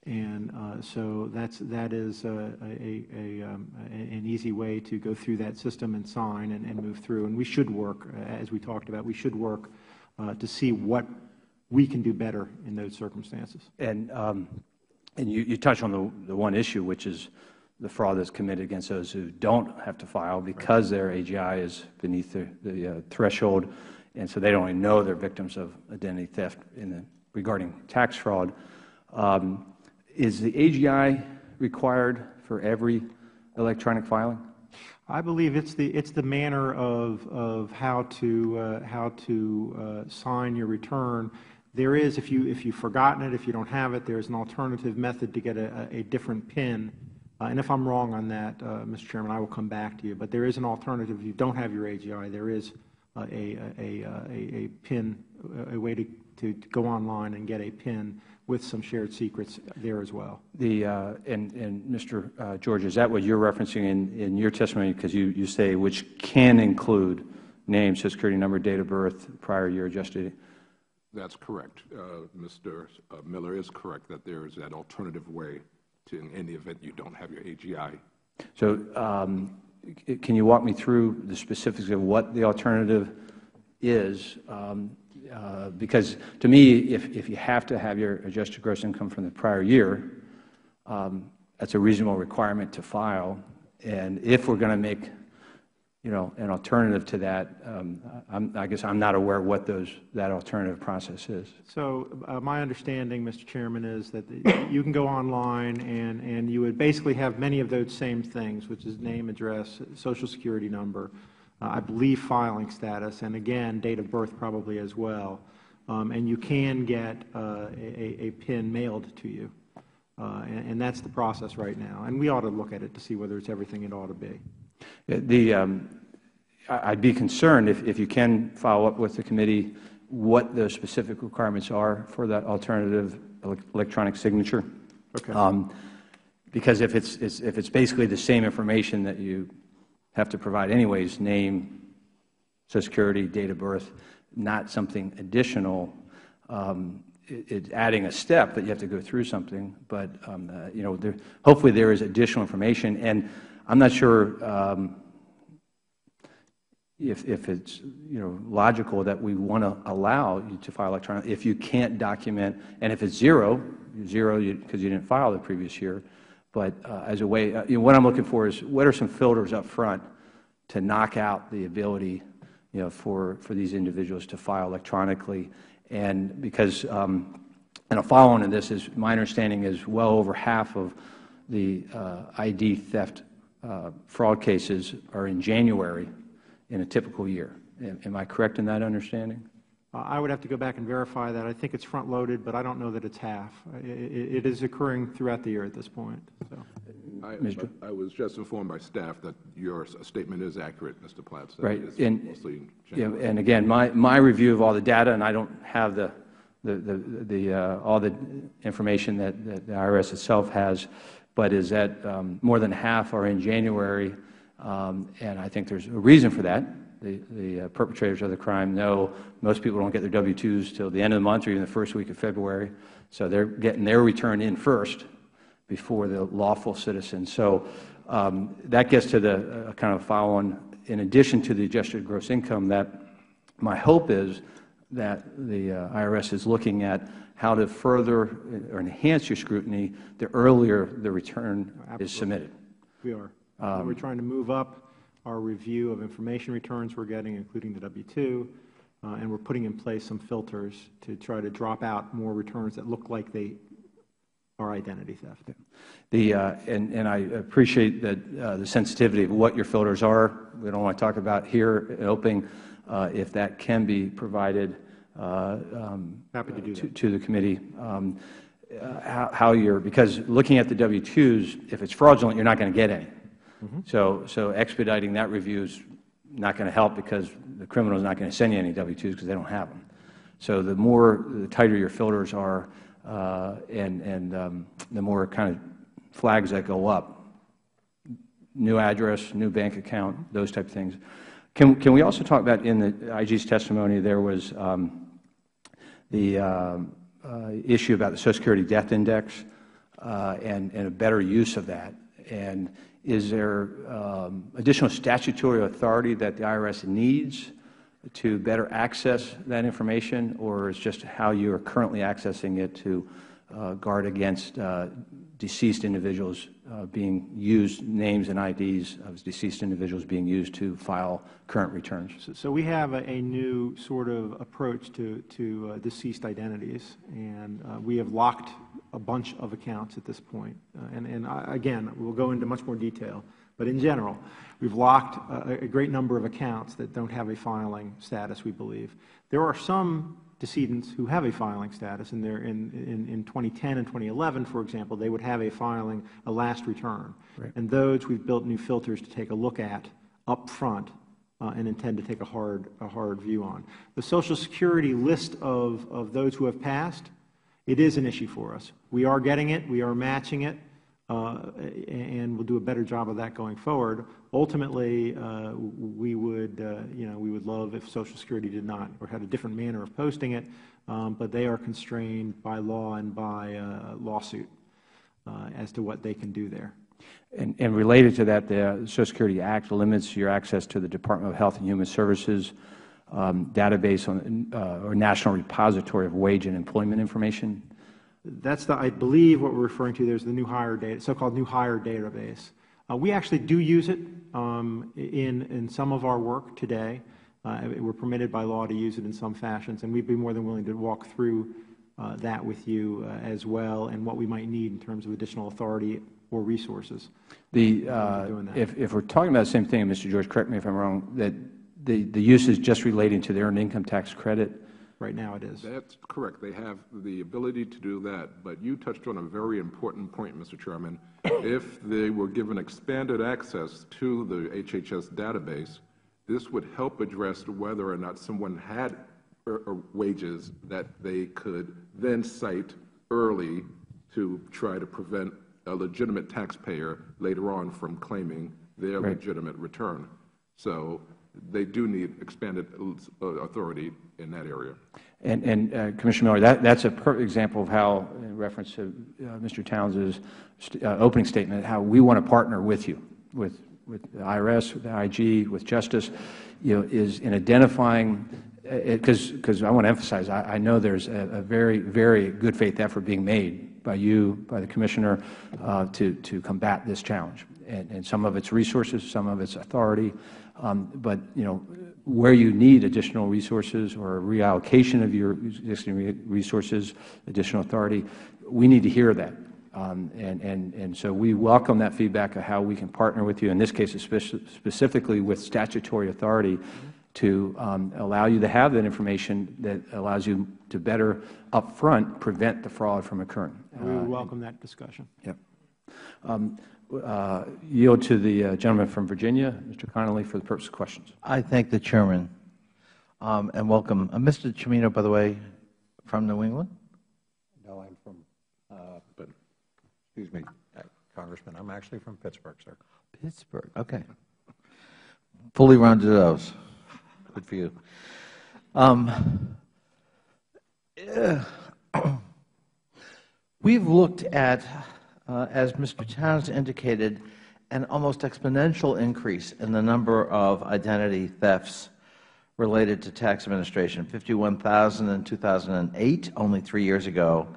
Speaker 6: And so that is an easy way to go through that system and sign and move through. And we should work, as we talked about, we should work to see what we can do better in those circumstances.
Speaker 1: And you touched on the one issue, which is the fraud that's committed against those who don't have to file because their AGI is beneath the threshold, and so they don't even know they're victims of identity theft regarding tax fraud. Is the AGI required for every electronic filing?
Speaker 6: I believe it's the manner of how to sign your return. There is, if you've forgotten it, if you don't have it, there's an alternative method to get a different PIN. And if I'm wrong on that, Mr. Chairman, I will come back to you. But there is an alternative. If you don't have your AGI, there is a PIN, a way to go online and get a PIN with some shared secrets there as well.
Speaker 1: And Mr. George, is that what you're referencing in your testimony? Because you say which can include name, Social Security number, date of birth, prior year adjusted.
Speaker 4: That's correct. Mr. Miller is correct that there is that alternative way to, in the event you don't have your AGI.
Speaker 1: So can you walk me through the specifics of what the alternative is? Because to me, if you have to have your adjusted gross income from the prior year, that's a reasonable requirement to file. And if we're going to make an alternative to that, I guess I'm not aware of what that alternative process is.
Speaker 6: So my understanding, Mr. Chairman, is that you can go online and you would basically have many of those same things, which is name, address, Social Security number, I believe filing status, and again, date of birth probably as well. And you can get a PIN mailed to you. And that's the process right now. And we ought to look at it to see whether it's everything it ought to be.
Speaker 1: I'd be concerned if you can follow up with the committee what the specific requirements are for that alternative electronic signature.
Speaker 6: Okay.
Speaker 1: Because if it's basically the same information that you have to provide anyways, name, Social Security, date of birth, not something additional, it's adding a step that you have to go through something. But hopefully there is additional information, and I'm not sure if it's logical that we want to allow you to file electronically if you can't document, and if it's zero because you didn't file the previous year. But as a way, what I'm looking for is what are some filters up front to knock out the ability, for these individuals to file electronically, and because following to this is my understanding is well over half of the ID theft fraud cases are in January in a typical year. Am I correct in that understanding?
Speaker 6: I would have to go back and verify that. I think it's front-loaded, but I don't know that it's half. It is occurring throughout the year at this point. So.
Speaker 4: I was just informed by staff that your statement is accurate, Mr. Platts.
Speaker 1: Right. And again, my review of all the data, and I don't have all the information that the IRS itself has, but is that more than half are in January, and I think there's a reason for that. the perpetrators of the crime know most people don't get their W-2s till the end of the month or even the first week of February. So they're getting their return in first before the lawful citizen. So that gets to the kind of follow-on, in addition to the adjusted gross income, that my hope is that the IRS is looking at how to further or enhance your scrutiny the earlier the return is submitted.
Speaker 6: We are. We're trying to move up our review of information returns we're getting, including the W-2, and we're putting in place some filters to try to drop out more returns that look like they are identity theft.
Speaker 1: And I appreciate that the sensitivity of what your filters are. We don't want to talk about here, hoping if that can be provided
Speaker 6: happy to do that.
Speaker 1: to the committee. How you're, because looking at the W-2s, if it's fraudulent, you're not going to get any. So expediting that review is not going to help because the criminal is not going to send you any W-2s because they don't have them. So the tighter your filters are, and the more kind of flags that go up, new address, new bank account, those type of things. Can we also talk about, in the IG's testimony, there was the issue about the Social Security Death Index and a better use of that. And is there additional statutory authority that the IRS needs to better access that information, or is just how you are currently accessing it to guard against deceased individuals being used, names and IDs of deceased individuals being used to file current returns?
Speaker 6: So we have a new sort of approach to deceased identities, and we have locked a bunch of accounts at this point. Again, we'll go into much more detail, but in general, we've locked a great number of accounts that don't have a filing status, we believe. There are some decedents who have a filing status, and in 2010 and 2011, for example, they would have a last return.
Speaker 1: Right.
Speaker 6: And those we've built new filters to take a look at up front and intend to take a hard view on. The Social Security list of those who have passed, it is an issue for us. We are getting it, we are matching it, and we'll do a better job of that going forward. Ultimately, we would love if Social Security did not, or had a different manner of posting it, but they are constrained by law and by lawsuit as to what they can do there.
Speaker 1: And related to that, the Social Security Act limits your access to the Department of Health and Human Services database or National Repository of Wage and Employment Information.
Speaker 6: That's I believe what we're referring to. There's the new hire data, so-called new hire database. We actually do use it in some of our work today. We're permitted by law to use it in some fashions, and we'd be more than willing to walk through that with you as well, and what we might need in terms of additional authority or resources.
Speaker 1: If we're talking about the same thing, Mr. George, correct me if I'm wrong, that the use is just relating to the earned income tax credit?
Speaker 6: Right now it is.
Speaker 4: That's correct. They have the ability to do that. But you touched on a very important point, Mr. Chairman. If they were given expanded access to the HHS database, this would help address whether or not someone had wages that they could then cite early to try to prevent a legitimate taxpayer later on from claiming their legitimate return. So they do need expanded authority in that area.
Speaker 1: And Commissioner Miller, that's a perfect example of how, in reference to Mr. Towns' opening statement, how we want to partner with you, with the IRS, with the IG, with Justice, is in identifying, because I want to emphasize, I know there's a very, very good faith effort being made by you, by the Commissioner, to combat this challenge. And some of it's resources, some of it's authority. But where you need additional resources or a reallocation of your existing resources, additional authority, we need to hear that. And so we welcome that feedback of how we can partner with you, in this case specifically with statutory authority, to allow you to have that information that allows you to better up front prevent the fraud from occurring.
Speaker 6: We would welcome that discussion.
Speaker 1: Yep. Yield to the gentleman from Virginia, Mr. Connolly, for the purpose of questions.
Speaker 7: I thank the Chairman and welcome. Mr. Cimino, by the way, from New England?
Speaker 5: No, I'm from, excuse me, Congressman, I'm actually from Pittsburgh, sir.
Speaker 7: Pittsburgh, okay. Fully rounded out. Good for you. We've looked at, as Mr. Towns indicated, an almost exponential increase in the number of identity thefts related to tax administration, 51,000 in 2008, only 3 years ago,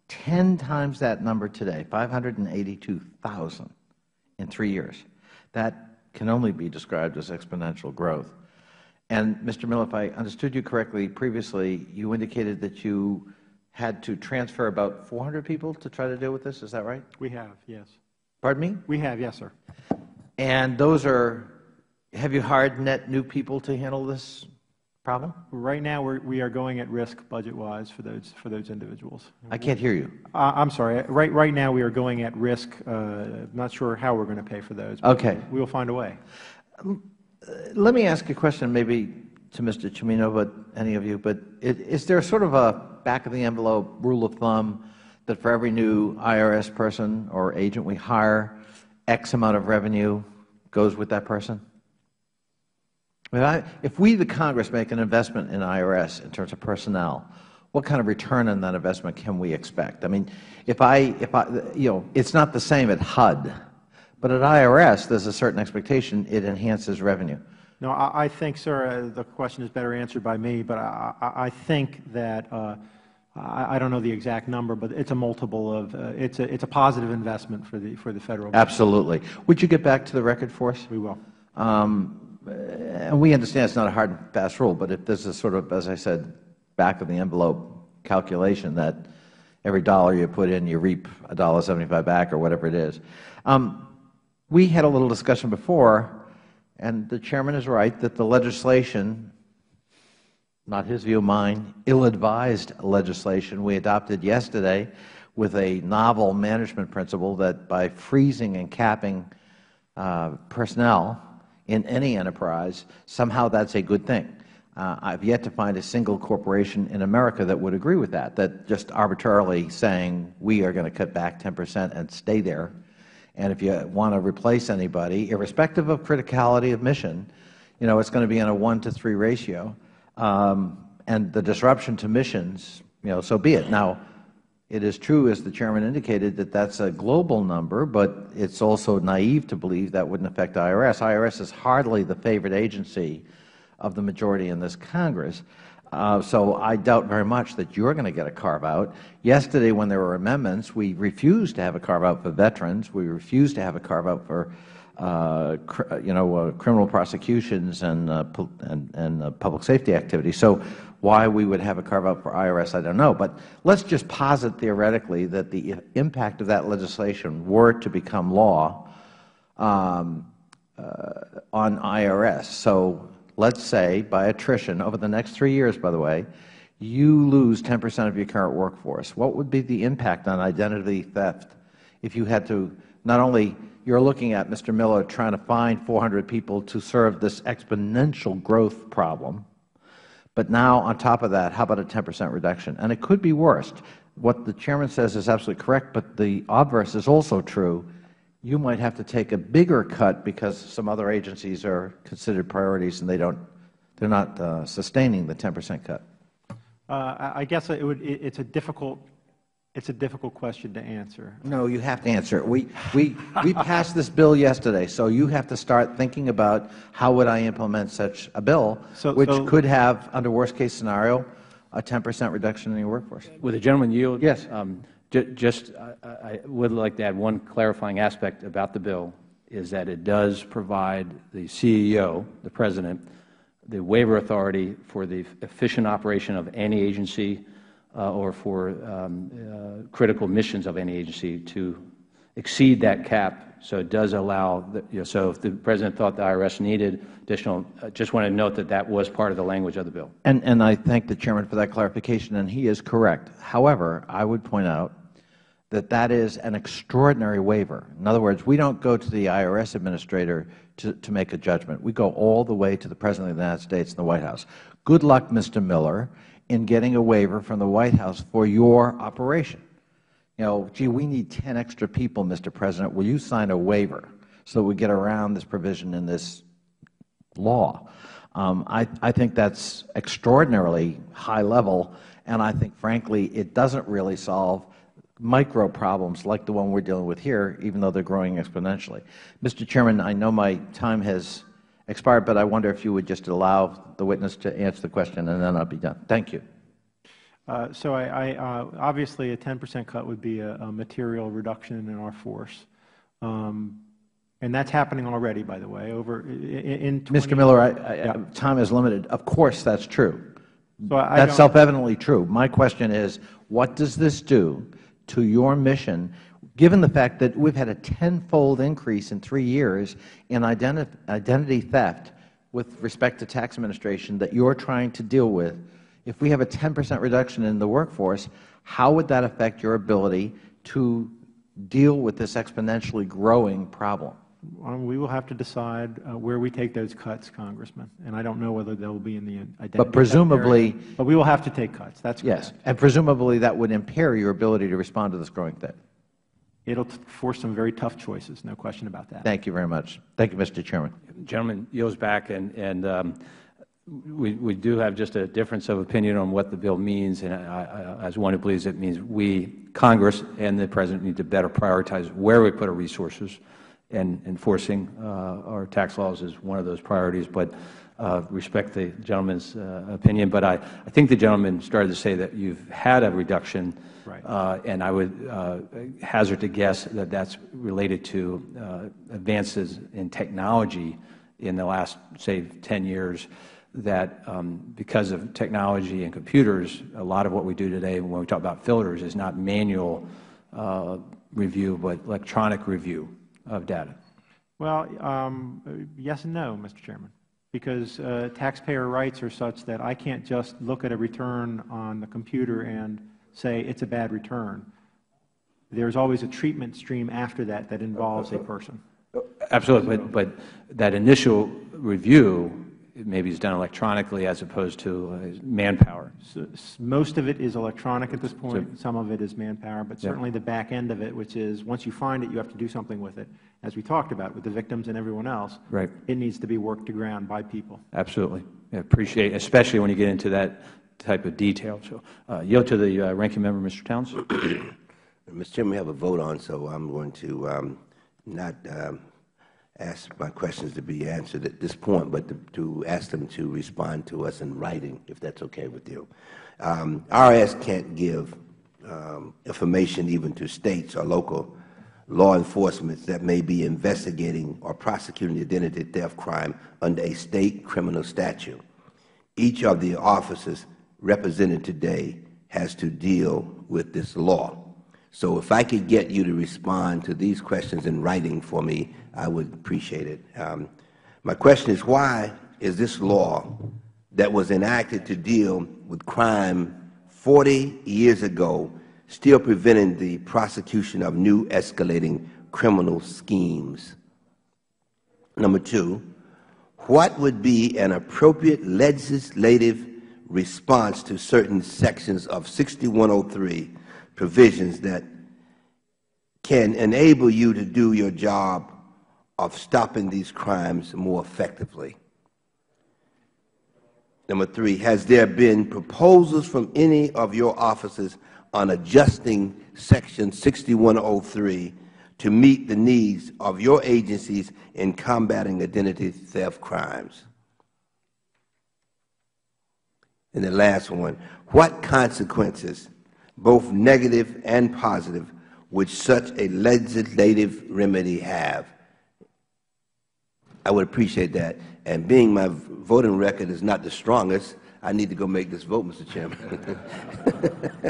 Speaker 7: 10 times that number today, 582,000 in 3 years. That can only be described as exponential growth. And, Mr. Miller, if I understood you correctly previously, you indicated that you had to transfer about 400 people to try to deal with this. Is that right?
Speaker 6: We have, yes.
Speaker 7: Pardon me?
Speaker 6: We have, yes, sir.
Speaker 7: And those are, have you hired net new people to handle this problem?
Speaker 6: Right now, we are going at risk budget-wise for those individuals.
Speaker 7: I can't hear you.
Speaker 6: I'm sorry. Right now, we are going at risk. Not sure how we're going to pay for those. But
Speaker 7: okay.
Speaker 6: We will find a way.
Speaker 7: Let me ask a question, maybe to Mr. Cimino, but any of you. But is there sort of a back-of-the-envelope rule of thumb that for every new IRS person or agent we hire, X amount of revenue goes with that person? If we, the Congress, make an investment in IRS in terms of personnel, what kind of return on that investment can we expect? I mean, it's not the same at HUD, but at IRS, there's a certain expectation it enhances revenue.
Speaker 6: No, I think, sir, the question is better answered by me, but I think that I don't know the exact number, but it's a multiple of it's a positive investment for the federal government.
Speaker 7: Absolutely. Would you get back to the record for us?
Speaker 6: We will.
Speaker 7: And we understand it's not a hard and fast rule, but if there's a sort of, as I said, back-of-the-envelope calculation that every dollar you put in, you reap $1.75 back or whatever it is. We had a little discussion before, and the Chairman is right, that the legislation, not his view, mine, ill-advised legislation we adopted yesterday with a novel management principle that by freezing and capping personnel in any enterprise, somehow that's a good thing. I've yet to find a single corporation in America that would agree with that just arbitrarily saying we are going to cut back 10% and stay there. And if you want to replace anybody, irrespective of criticality of mission, it's going to be in a 1-to-3 ratio. And the disruption to missions, so be it. Now, it is true, as the Chairman indicated, that that's a global number, but it's also naive to believe that wouldn't affect IRS. IRS is hardly the favorite agency of the majority in this Congress. So I doubt very much that you're going to get a carve-out. Yesterday, when there were amendments, we refused to have a carve-out for veterans. We refused to have a carve-out for criminal prosecutions and public safety activities. So why we would have a carve-out for IRS, I don't know. But let's just posit theoretically that the impact of that legislation were to become law on IRS. So let's say, by attrition, over the next 3 years, by the way, you lose 10% of your current workforce. What would be the impact on identity theft if you had to not only you're looking at, Mr. Miller, trying to find 400 people to serve this exponential growth problem, but now on top of that, how about a 10% reduction? And it could be worse. What the Chairman says is absolutely correct, but the obverse is also true. You might have to take a bigger cut because some other agencies are considered priorities and they're not sustaining the 10% cut.
Speaker 6: I guess it's a difficult question to answer.
Speaker 7: No, you have to answer it. We passed this bill yesterday, so you have to start thinking about how would I implement such a bill, which could have, under worst-case scenario, a 10% reduction in your workforce.
Speaker 1: Would the gentleman yield?
Speaker 7: Yes.
Speaker 1: I would like to add one clarifying aspect about the bill, is that it does provide the CEO, the President, the waiver authority for the efficient operation of any agency or for critical missions of any agency to exceed that cap. So it does allow, so if the President thought the IRS needed additional, just want to note that that was part of the language of the bill.
Speaker 7: And I thank the Chairman for that clarification, and he is correct. However, I would point out that that is an extraordinary waiver. In other words, we don't go to the IRS administrator to make a judgment. We go all the way to the President of the United States and the White House. Good luck, Mr. Miller, in getting a waiver from the White House for your operation. Gee, we need 10 extra people, Mr. President. Will you sign a waiver so that we get around this provision in this law? I think that's extraordinarily high level, and I think, frankly, it doesn't really solve micro problems like the one we're dealing with here, even though they're growing exponentially. Mr. Chairman, I know my time has expired, but I wonder if you would just allow the witness to answer the question, and then I'll be done. Thank you.
Speaker 6: So obviously a 10% cut would be a material reduction in our force. And that's happening already, by the way.
Speaker 7: Mr. Miller, time is limited. Of course that's true.
Speaker 6: So
Speaker 7: that's self-evidently true. My question is, what does this do to your mission, given the fact that we've had a tenfold increase in 3 years in identity theft with respect to tax administration that you're trying to deal with? If we have a 10% reduction in the workforce, how would that affect your ability to deal with this exponentially growing problem?
Speaker 6: We will have to decide where we take those cuts, Congressman, and I don't know whether they will be in the identity
Speaker 7: but presumably,
Speaker 6: theft area, but we will have to take cuts. That's correct.
Speaker 7: Yes, and presumably that would impair your ability to respond to this growing threat.
Speaker 6: It'll force some very tough choices, no question about that.
Speaker 7: Thank you very much. Thank you, Mr. Chairman.
Speaker 1: The gentleman yields back, and we do have just a difference of opinion on what the bill means, and as one who believes it means we, Congress and the President, need to better prioritize where we put our resources, and enforcing our tax laws is one of those priorities, but respect the gentleman's opinion. But I think the gentleman started to say that you've had a reduction, right. And I would hazard to guess that that's related to advances in technology in the last, say, 10 years, that because of technology and computers, a lot of what we do today when we talk about filters is not manual review, but electronic review of data.
Speaker 6: Well, yes and no, Mr. Chairman, because taxpayer rights are such that I can't just look at a return on the computer and say it's a bad return. There's always a treatment stream after that that involves a person.
Speaker 1: Absolutely, but that initial review maybe is done electronically as opposed to manpower.
Speaker 6: So most of it is electronic at this point. Some of it is manpower, but certainly the back end of it, which is once you find it, you have to do something with it. As we talked about with the victims and everyone else, right. It needs to be worked to ground by people.
Speaker 1: Absolutely. I appreciate it, especially when you get into that type of detail. So yield to the ranking member, Mr. Towns.
Speaker 2: Mr. Chairman, we have a vote on, so I'm going to not ask my questions to be answered at this point, but to ask them to respond to us in writing, if that's okay with you. IRS can't give information even to states or local law enforcement that may be investigating or prosecuting identity theft crime under a state criminal statute. Each of the officers represented today has to deal with this law. So if I could get you to respond to these questions in writing for me, I would appreciate it. My question is, why is this law that was enacted to deal with crime 40 years ago still preventing the prosecution of new escalating criminal schemes? Number two, what would be an appropriate legislative response to certain sections of 6103 provisions that can enable you to do your job of stopping these crimes more effectively? Number three, has there been proposals from any of your officers on adjusting Section 6103 to meet the needs of your agencies in combating identity theft crimes? And the last one, what consequences, both negative and positive, would such a legislative remedy have? I would appreciate that. And being my voting record is not the strongest, I need to go make this vote, Mr. Chairman.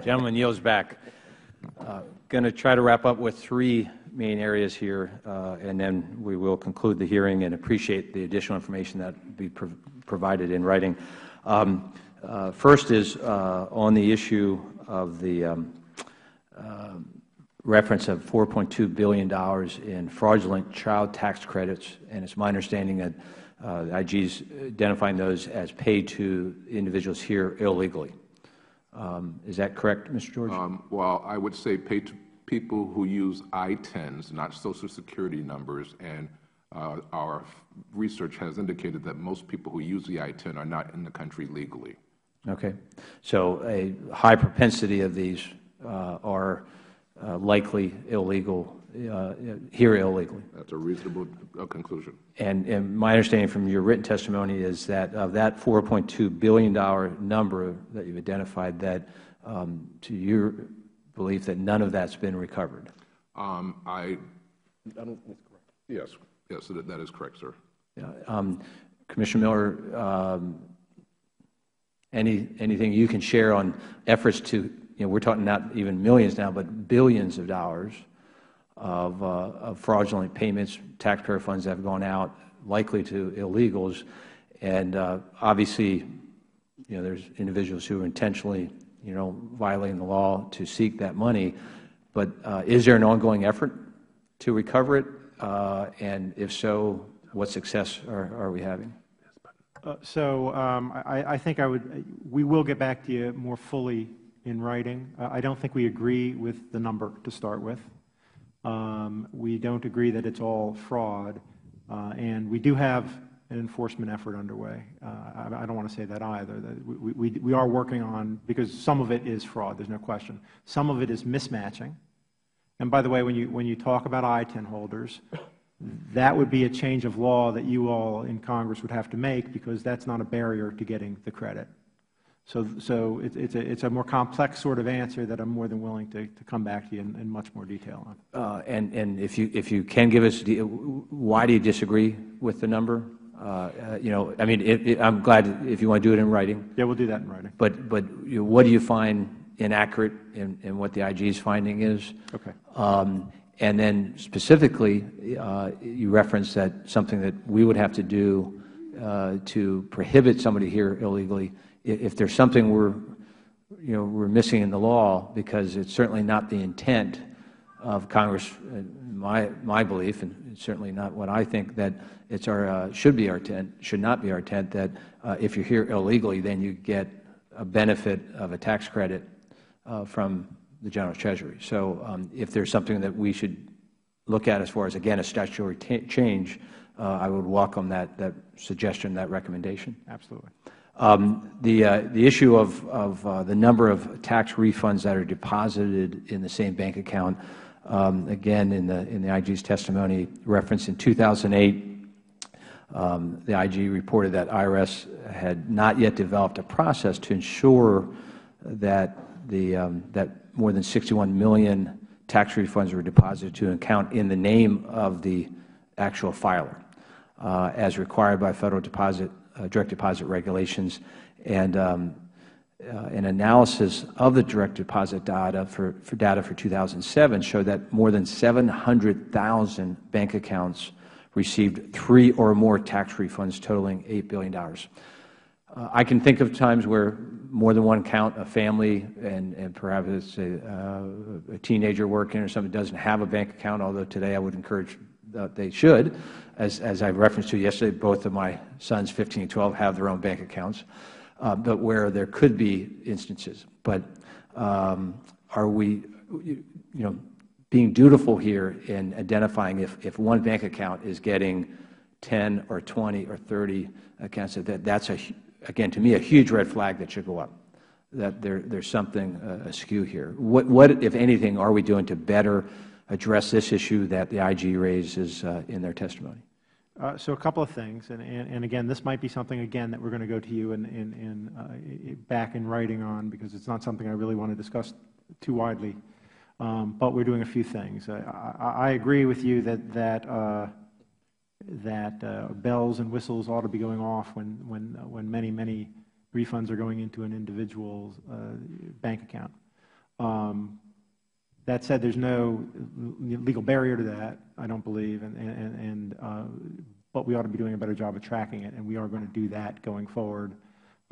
Speaker 1: Gentleman yields back. Going to try to wrap up with three main areas here, and then we will conclude the hearing and appreciate the additional information that will be provided in writing. First is on the issue of the reference of $4.2 billion in fraudulent child tax credits, and it's my understanding that the IG is identifying those as paid to individuals here illegally. Is that correct, Mr. George?
Speaker 4: Well, I would say paid to people who use I-10s, not Social Security numbers, and our research has indicated that most people who use the I-10 are not in the country legally.
Speaker 1: Okay. So a high propensity of these are likely illegal, here illegally.
Speaker 4: That's a reasonable conclusion.
Speaker 1: And my understanding from your written testimony is that of that $4.2 billion number that you've identified, that to your belief that none of that's been recovered.
Speaker 4: Yes, that is correct, sir.
Speaker 1: Yeah. Commissioner Miller, anything you can share on efforts to, we're talking not even millions now, but billions of dollars of fraudulent payments, taxpayer funds that have gone out, likely to illegals, and obviously, there's individuals who are intentionally, violating the law to seek that money. But is there an ongoing effort to recover it? And if so, what success are we having?
Speaker 6: I think we will get back to you more fully in writing. I don't think we agree with the number to start with. We don't agree that it's all fraud, and we do have an enforcement effort underway. I don't want to say that either. We are working on, because some of it is fraud, there's no question. Some of it is mismatching. And by the way, when you talk about I-10 holders, that would be a change of law that you all in Congress would have to make, because that's not a barrier to getting the credit. So it's a more complex sort of answer that I'm more than willing to come back to you in much more detail on.
Speaker 1: And if you can give us, why do you disagree with the number? I mean, I'm glad if you want to do it in writing.
Speaker 6: Yeah, we'll do that in writing.
Speaker 1: But what do you find inaccurate in what the IG's finding is?
Speaker 6: Okay.
Speaker 1: And then specifically, you referenced that something that we would have to do to prohibit somebody here illegally. If there's something we're missing in the law, because it's certainly not the intent of Congress, my belief, and it's certainly not what I think, that it's should not be our intent, that if you're here illegally, then you get a benefit of a tax credit from the General Treasury. So if there's something that we should look at as far as, again, a statutory change, I would welcome that suggestion, that recommendation.
Speaker 6: Absolutely.
Speaker 1: The issue of the number of tax refunds that are deposited in the same bank account, again, in the IG's testimony, referenced in 2008, the IG reported that IRS had not yet developed a process to ensure that that more than 61 million tax refunds were deposited to an account in the name of the actual filer, as required by federal direct deposit regulations. And an analysis of the direct deposit data for 2007 showed that more than 700,000 bank accounts received 3 or more tax refunds totaling $8 billion. I can think of times where more than one account, a family, and perhaps it's a teenager working or something, doesn't have a bank account, although today I would encourage that they should. As I referenced to yesterday, both of my sons, 15 and 12, have their own bank accounts, but where there could be instances. But are we being dutiful here in identifying if one bank account is getting 10 or 20 or 30 accounts, that's, again, to me, a huge red flag that should go up, that there's something askew here. What, if anything, are we doing to better address this issue that the IG raises in their testimony?
Speaker 6: So a couple of things, and again, this might be something, again, that we're going to go to you back in writing on, because it's not something I really want to discuss too widely, but we're doing a few things. I agree with you that bells and whistles ought to be going off when many refunds are going into an individual's bank account. That said, there's no legal barrier to that, I don't believe, but we ought to be doing a better job of tracking it, and we are going to do that going forward.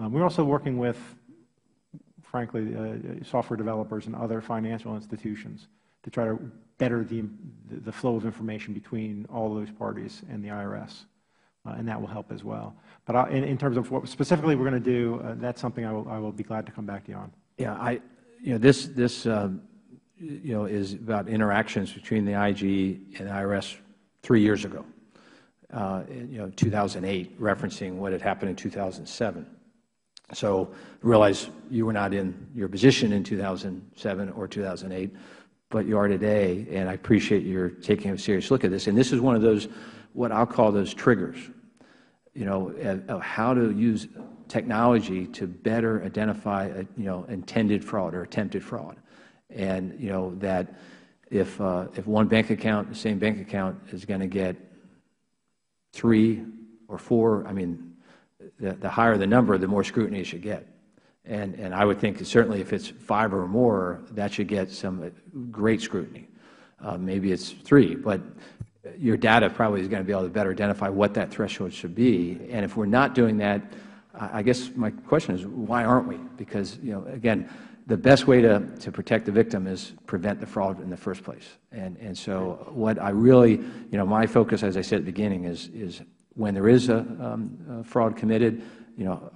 Speaker 6: We're also working with, frankly, software developers and other financial institutions to try to better the flow of information between all those parties and the IRS, and that will help as well. But in terms of what specifically we're going to do, that's something I will be glad to come back to you on.
Speaker 1: Yeah, this is about interactions between the IG and the IRS 3 years ago. 2008, referencing what had happened in 2007. So realize you were not in your position in 2007 or 2008, but you are today, and I appreciate your taking a serious look at this. And this is one of those, what I'll call those triggers, of how to use technology to better identify, intended fraud or attempted fraud. And, that if one bank account, the same bank account, is going to get 3 or 4, I mean, the higher the number, the more scrutiny it should get. And I would think that certainly if it's 5 or more, that should get some great scrutiny. Maybe it's 3, but your data probably is going to be able to better identify what that threshold should be. And if we're not doing that, I guess my question is, why aren't we? Because, again, the best way to protect the victim is prevent the fraud in the first place. And so what I really, my focus, as I said at the beginning, is when there is a fraud committed,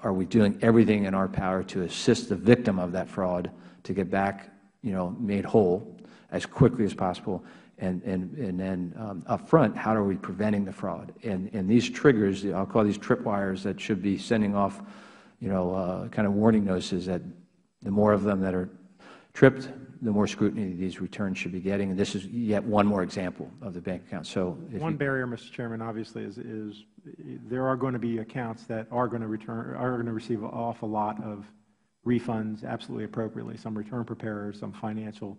Speaker 1: are we doing everything in our power to assist the victim of that fraud to get back, made whole as quickly as possible? And then up front, how are we preventing the fraud? And these triggers, I'll call these tripwires that should be sending off, kind of warning notices that the more of them that are tripped, the more scrutiny these returns should be getting. And this is yet one more example of the bank account. So
Speaker 6: one barrier, Mr. Chairman, obviously, is there are going to be accounts that are going to receive an awful lot of refunds absolutely appropriately. Some return preparers, some financial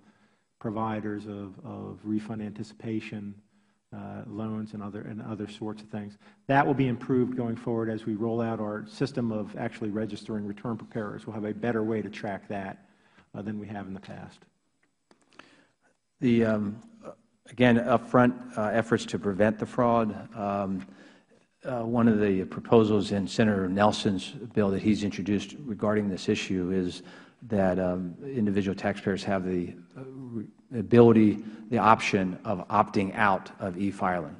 Speaker 6: providers of refund anticipation loans and other sorts of things. That will be improved going forward as we roll out our system of actually registering return preparers. We'll have a better way to track that than we have in the past.
Speaker 1: Again, upfront efforts to prevent the fraud. One of the proposals in Senator Nelson's bill that he's introduced regarding this issue is that individual taxpayers have the ability, the option of opting out of e-filing,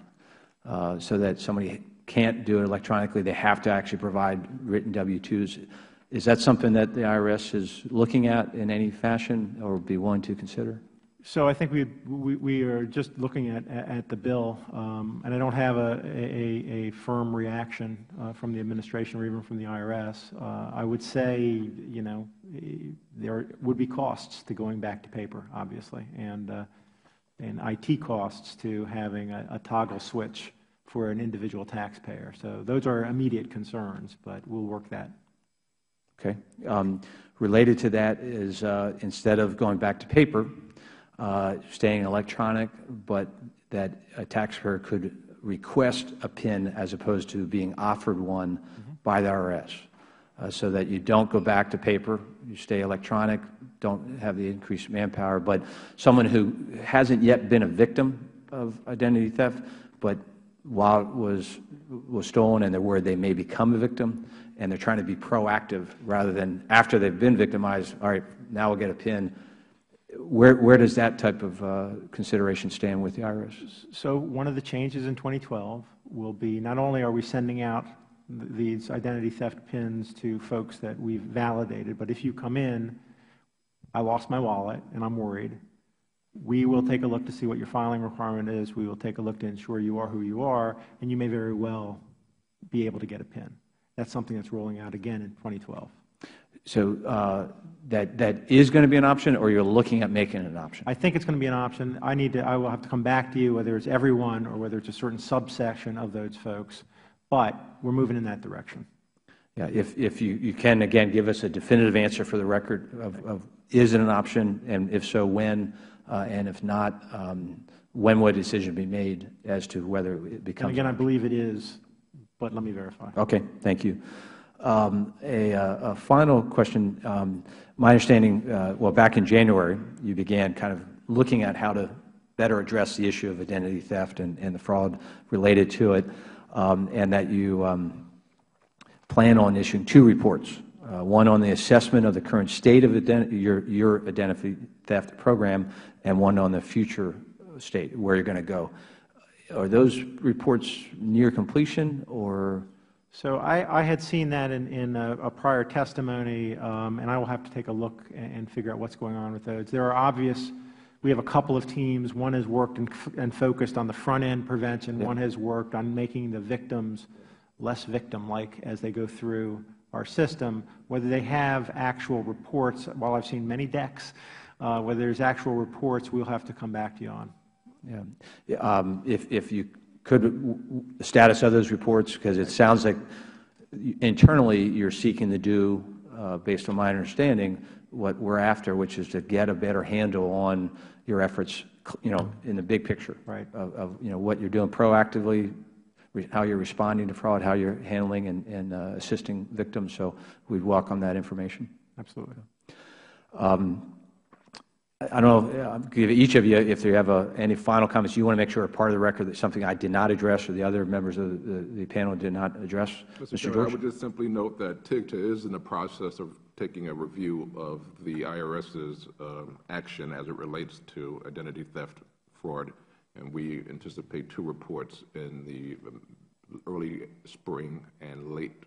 Speaker 1: so that somebody can't do it electronically. They have to actually provide written W-2s. Is that something that the IRS is looking at in any fashion or would be willing to consider?
Speaker 6: So I think we are just looking at the bill, and I don't have a firm reaction from the administration or even from the IRS. I would say, there would be costs to going back to paper, obviously, and IT costs to having a toggle switch for an individual taxpayer. So those are immediate concerns, but we'll work that.
Speaker 1: Okay. Related to that is instead of going back to paper, staying electronic, but that a taxpayer could request a PIN as opposed to being offered one by the IRS, so that you don't go back to paper, you stay electronic, don't have the increased manpower, but someone who hasn't yet been a victim of identity theft, but while it was stolen and they're worried they may become a victim, and they're trying to be proactive rather than after they've been victimized, all right, now we'll get a PIN. Where does that type of consideration stand with the IRS?
Speaker 6: So one of the changes in 2012 will be not only are we sending out these identity theft PINs to folks that we've validated, but if you come in, I lost my wallet and I'm worried, we will take a look to see what your filing requirement is. We will take a look to ensure you are who you are, and you may very well be able to get a PIN. That's something that's rolling out again in 2012.
Speaker 1: So that is going to be an option, or you're looking at making it an option?
Speaker 6: I think it's going to be an option. I will have to come back to you whether it's everyone or whether it's a certain subsection of those folks, but we're moving in that direction.
Speaker 1: Yeah, if you can, again, give us a definitive answer for the record of is it an option, and if so, when, and if not, when would a decision be made as to whether it becomes?
Speaker 6: And again, I believe it is, but let me verify.
Speaker 1: Okay, thank you. A final question. My understanding, well, back in January, you began kind of looking at how to better address the issue of identity theft and the fraud related to it, and that you plan on issuing 2 reports, one on the assessment of the current state of your identity theft program, and one on the future state, where you're going to go. Are those reports near completion, or?
Speaker 6: So I had seen that in a prior testimony, and I will have to take a look and figure out what's going on with those. There are obvious We have a couple of teams. One has worked and focused on the front-end prevention. One has worked on making the victims less victim-like as they go through our system. Whether they have actual reports, while I've seen many decks, whether there's actual reports, we'll have to come back to you on.
Speaker 1: Yeah. If you could, the status of those reports, because it sounds like internally you're seeking to do, based on my understanding, what we're after, which is to get a better handle on your efforts, in the big picture, right, of what you're doing proactively, how you're responding to fraud, how you're handling and assisting victims. So we'd welcome that information.
Speaker 6: Absolutely.
Speaker 1: I don't know, give each of you, if you have any final comments you want to make sure are part of the record, that something I did not address or the other members of the panel did not address. Mr.
Speaker 4: Chairman,
Speaker 1: George?
Speaker 4: I would just simply note that TIGTA is in the process of taking a review of the IRS's action as it relates to identity theft fraud, and we anticipate 2 reports in the early spring and late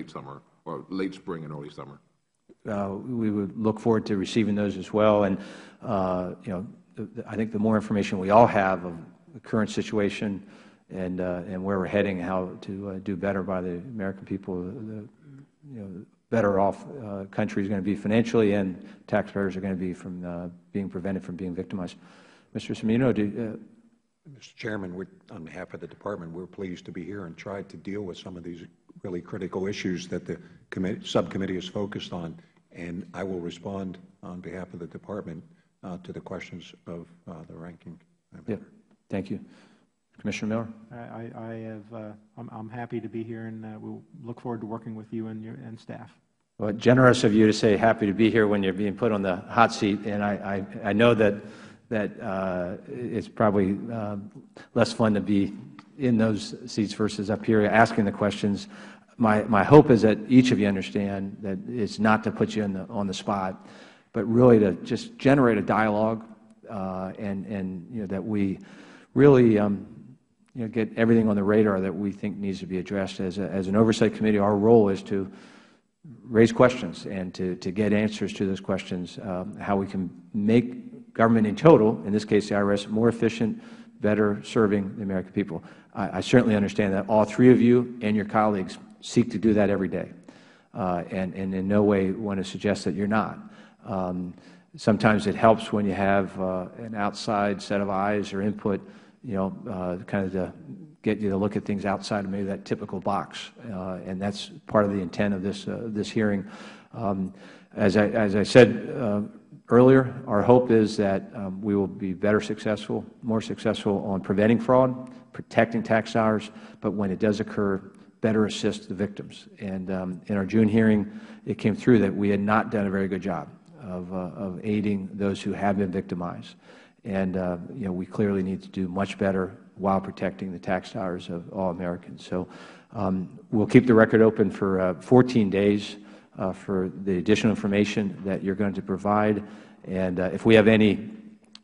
Speaker 4: summer, or late spring and early summer.
Speaker 1: We would look forward to receiving those as well. And I think the more information we all have of the current situation and where we're heading, how to do better by the American people, the better off country is going to be financially, and taxpayers are going to be from being prevented from being victimized. Mr. Cimino,
Speaker 5: Mr. Chairman, on behalf of the Department, we're pleased to be here and try to deal with some of these really critical issues that the subcommittee is focused on. And I will respond on behalf of the Department to the questions of the ranking member.
Speaker 1: Yeah, thank you. Commissioner
Speaker 6: Miller? I'm happy to be here, and we'll look forward to working with you and staff.
Speaker 1: Well, generous of you to say happy to be here when you're being put on the hot seat, and I know that it's probably less fun to be in those seats versus up here asking the questions. My hope is that each of you understand that it's not to put you on the spot, but really to just generate a dialogue, and that we really get everything on the radar that we think needs to be addressed. As an oversight committee, our role is to raise questions and to get answers to those questions, how we can make government in total, in this case the IRS, more efficient, better serving the American people. I certainly understand that all 3 of you and your colleagues seek to do that every day, and in no way want to suggest that you're not. Sometimes it helps when you have an outside set of eyes or input, kind of to get you to look at things outside of maybe that typical box, and that's part of the intent of this hearing. As I said earlier, our hope is that we will be more successful on preventing fraud, protecting tax dollars, but when it does occur, better assist the victims. And in our June hearing, it came through that we had not done a very good job of aiding those who have been victimized. And we clearly need to do much better while protecting the tax dollars of all Americans. So we'll keep the record open for 14 days for the additional information that you're going to provide. And if we have any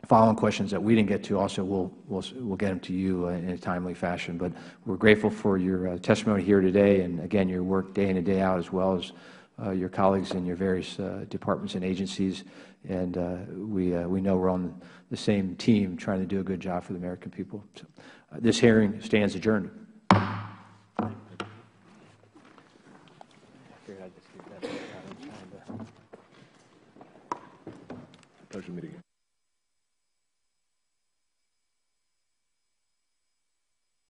Speaker 1: following questions that we didn't get to, also we'll get them to you in a timely fashion. But we're grateful for your testimony here today, and again, your work day in and day out, as well as your colleagues in your various departments and agencies. And we know we're on the same team trying to do a good job for the American people. So, this hearing stands adjourned.
Speaker 4: Pleasure meeting you.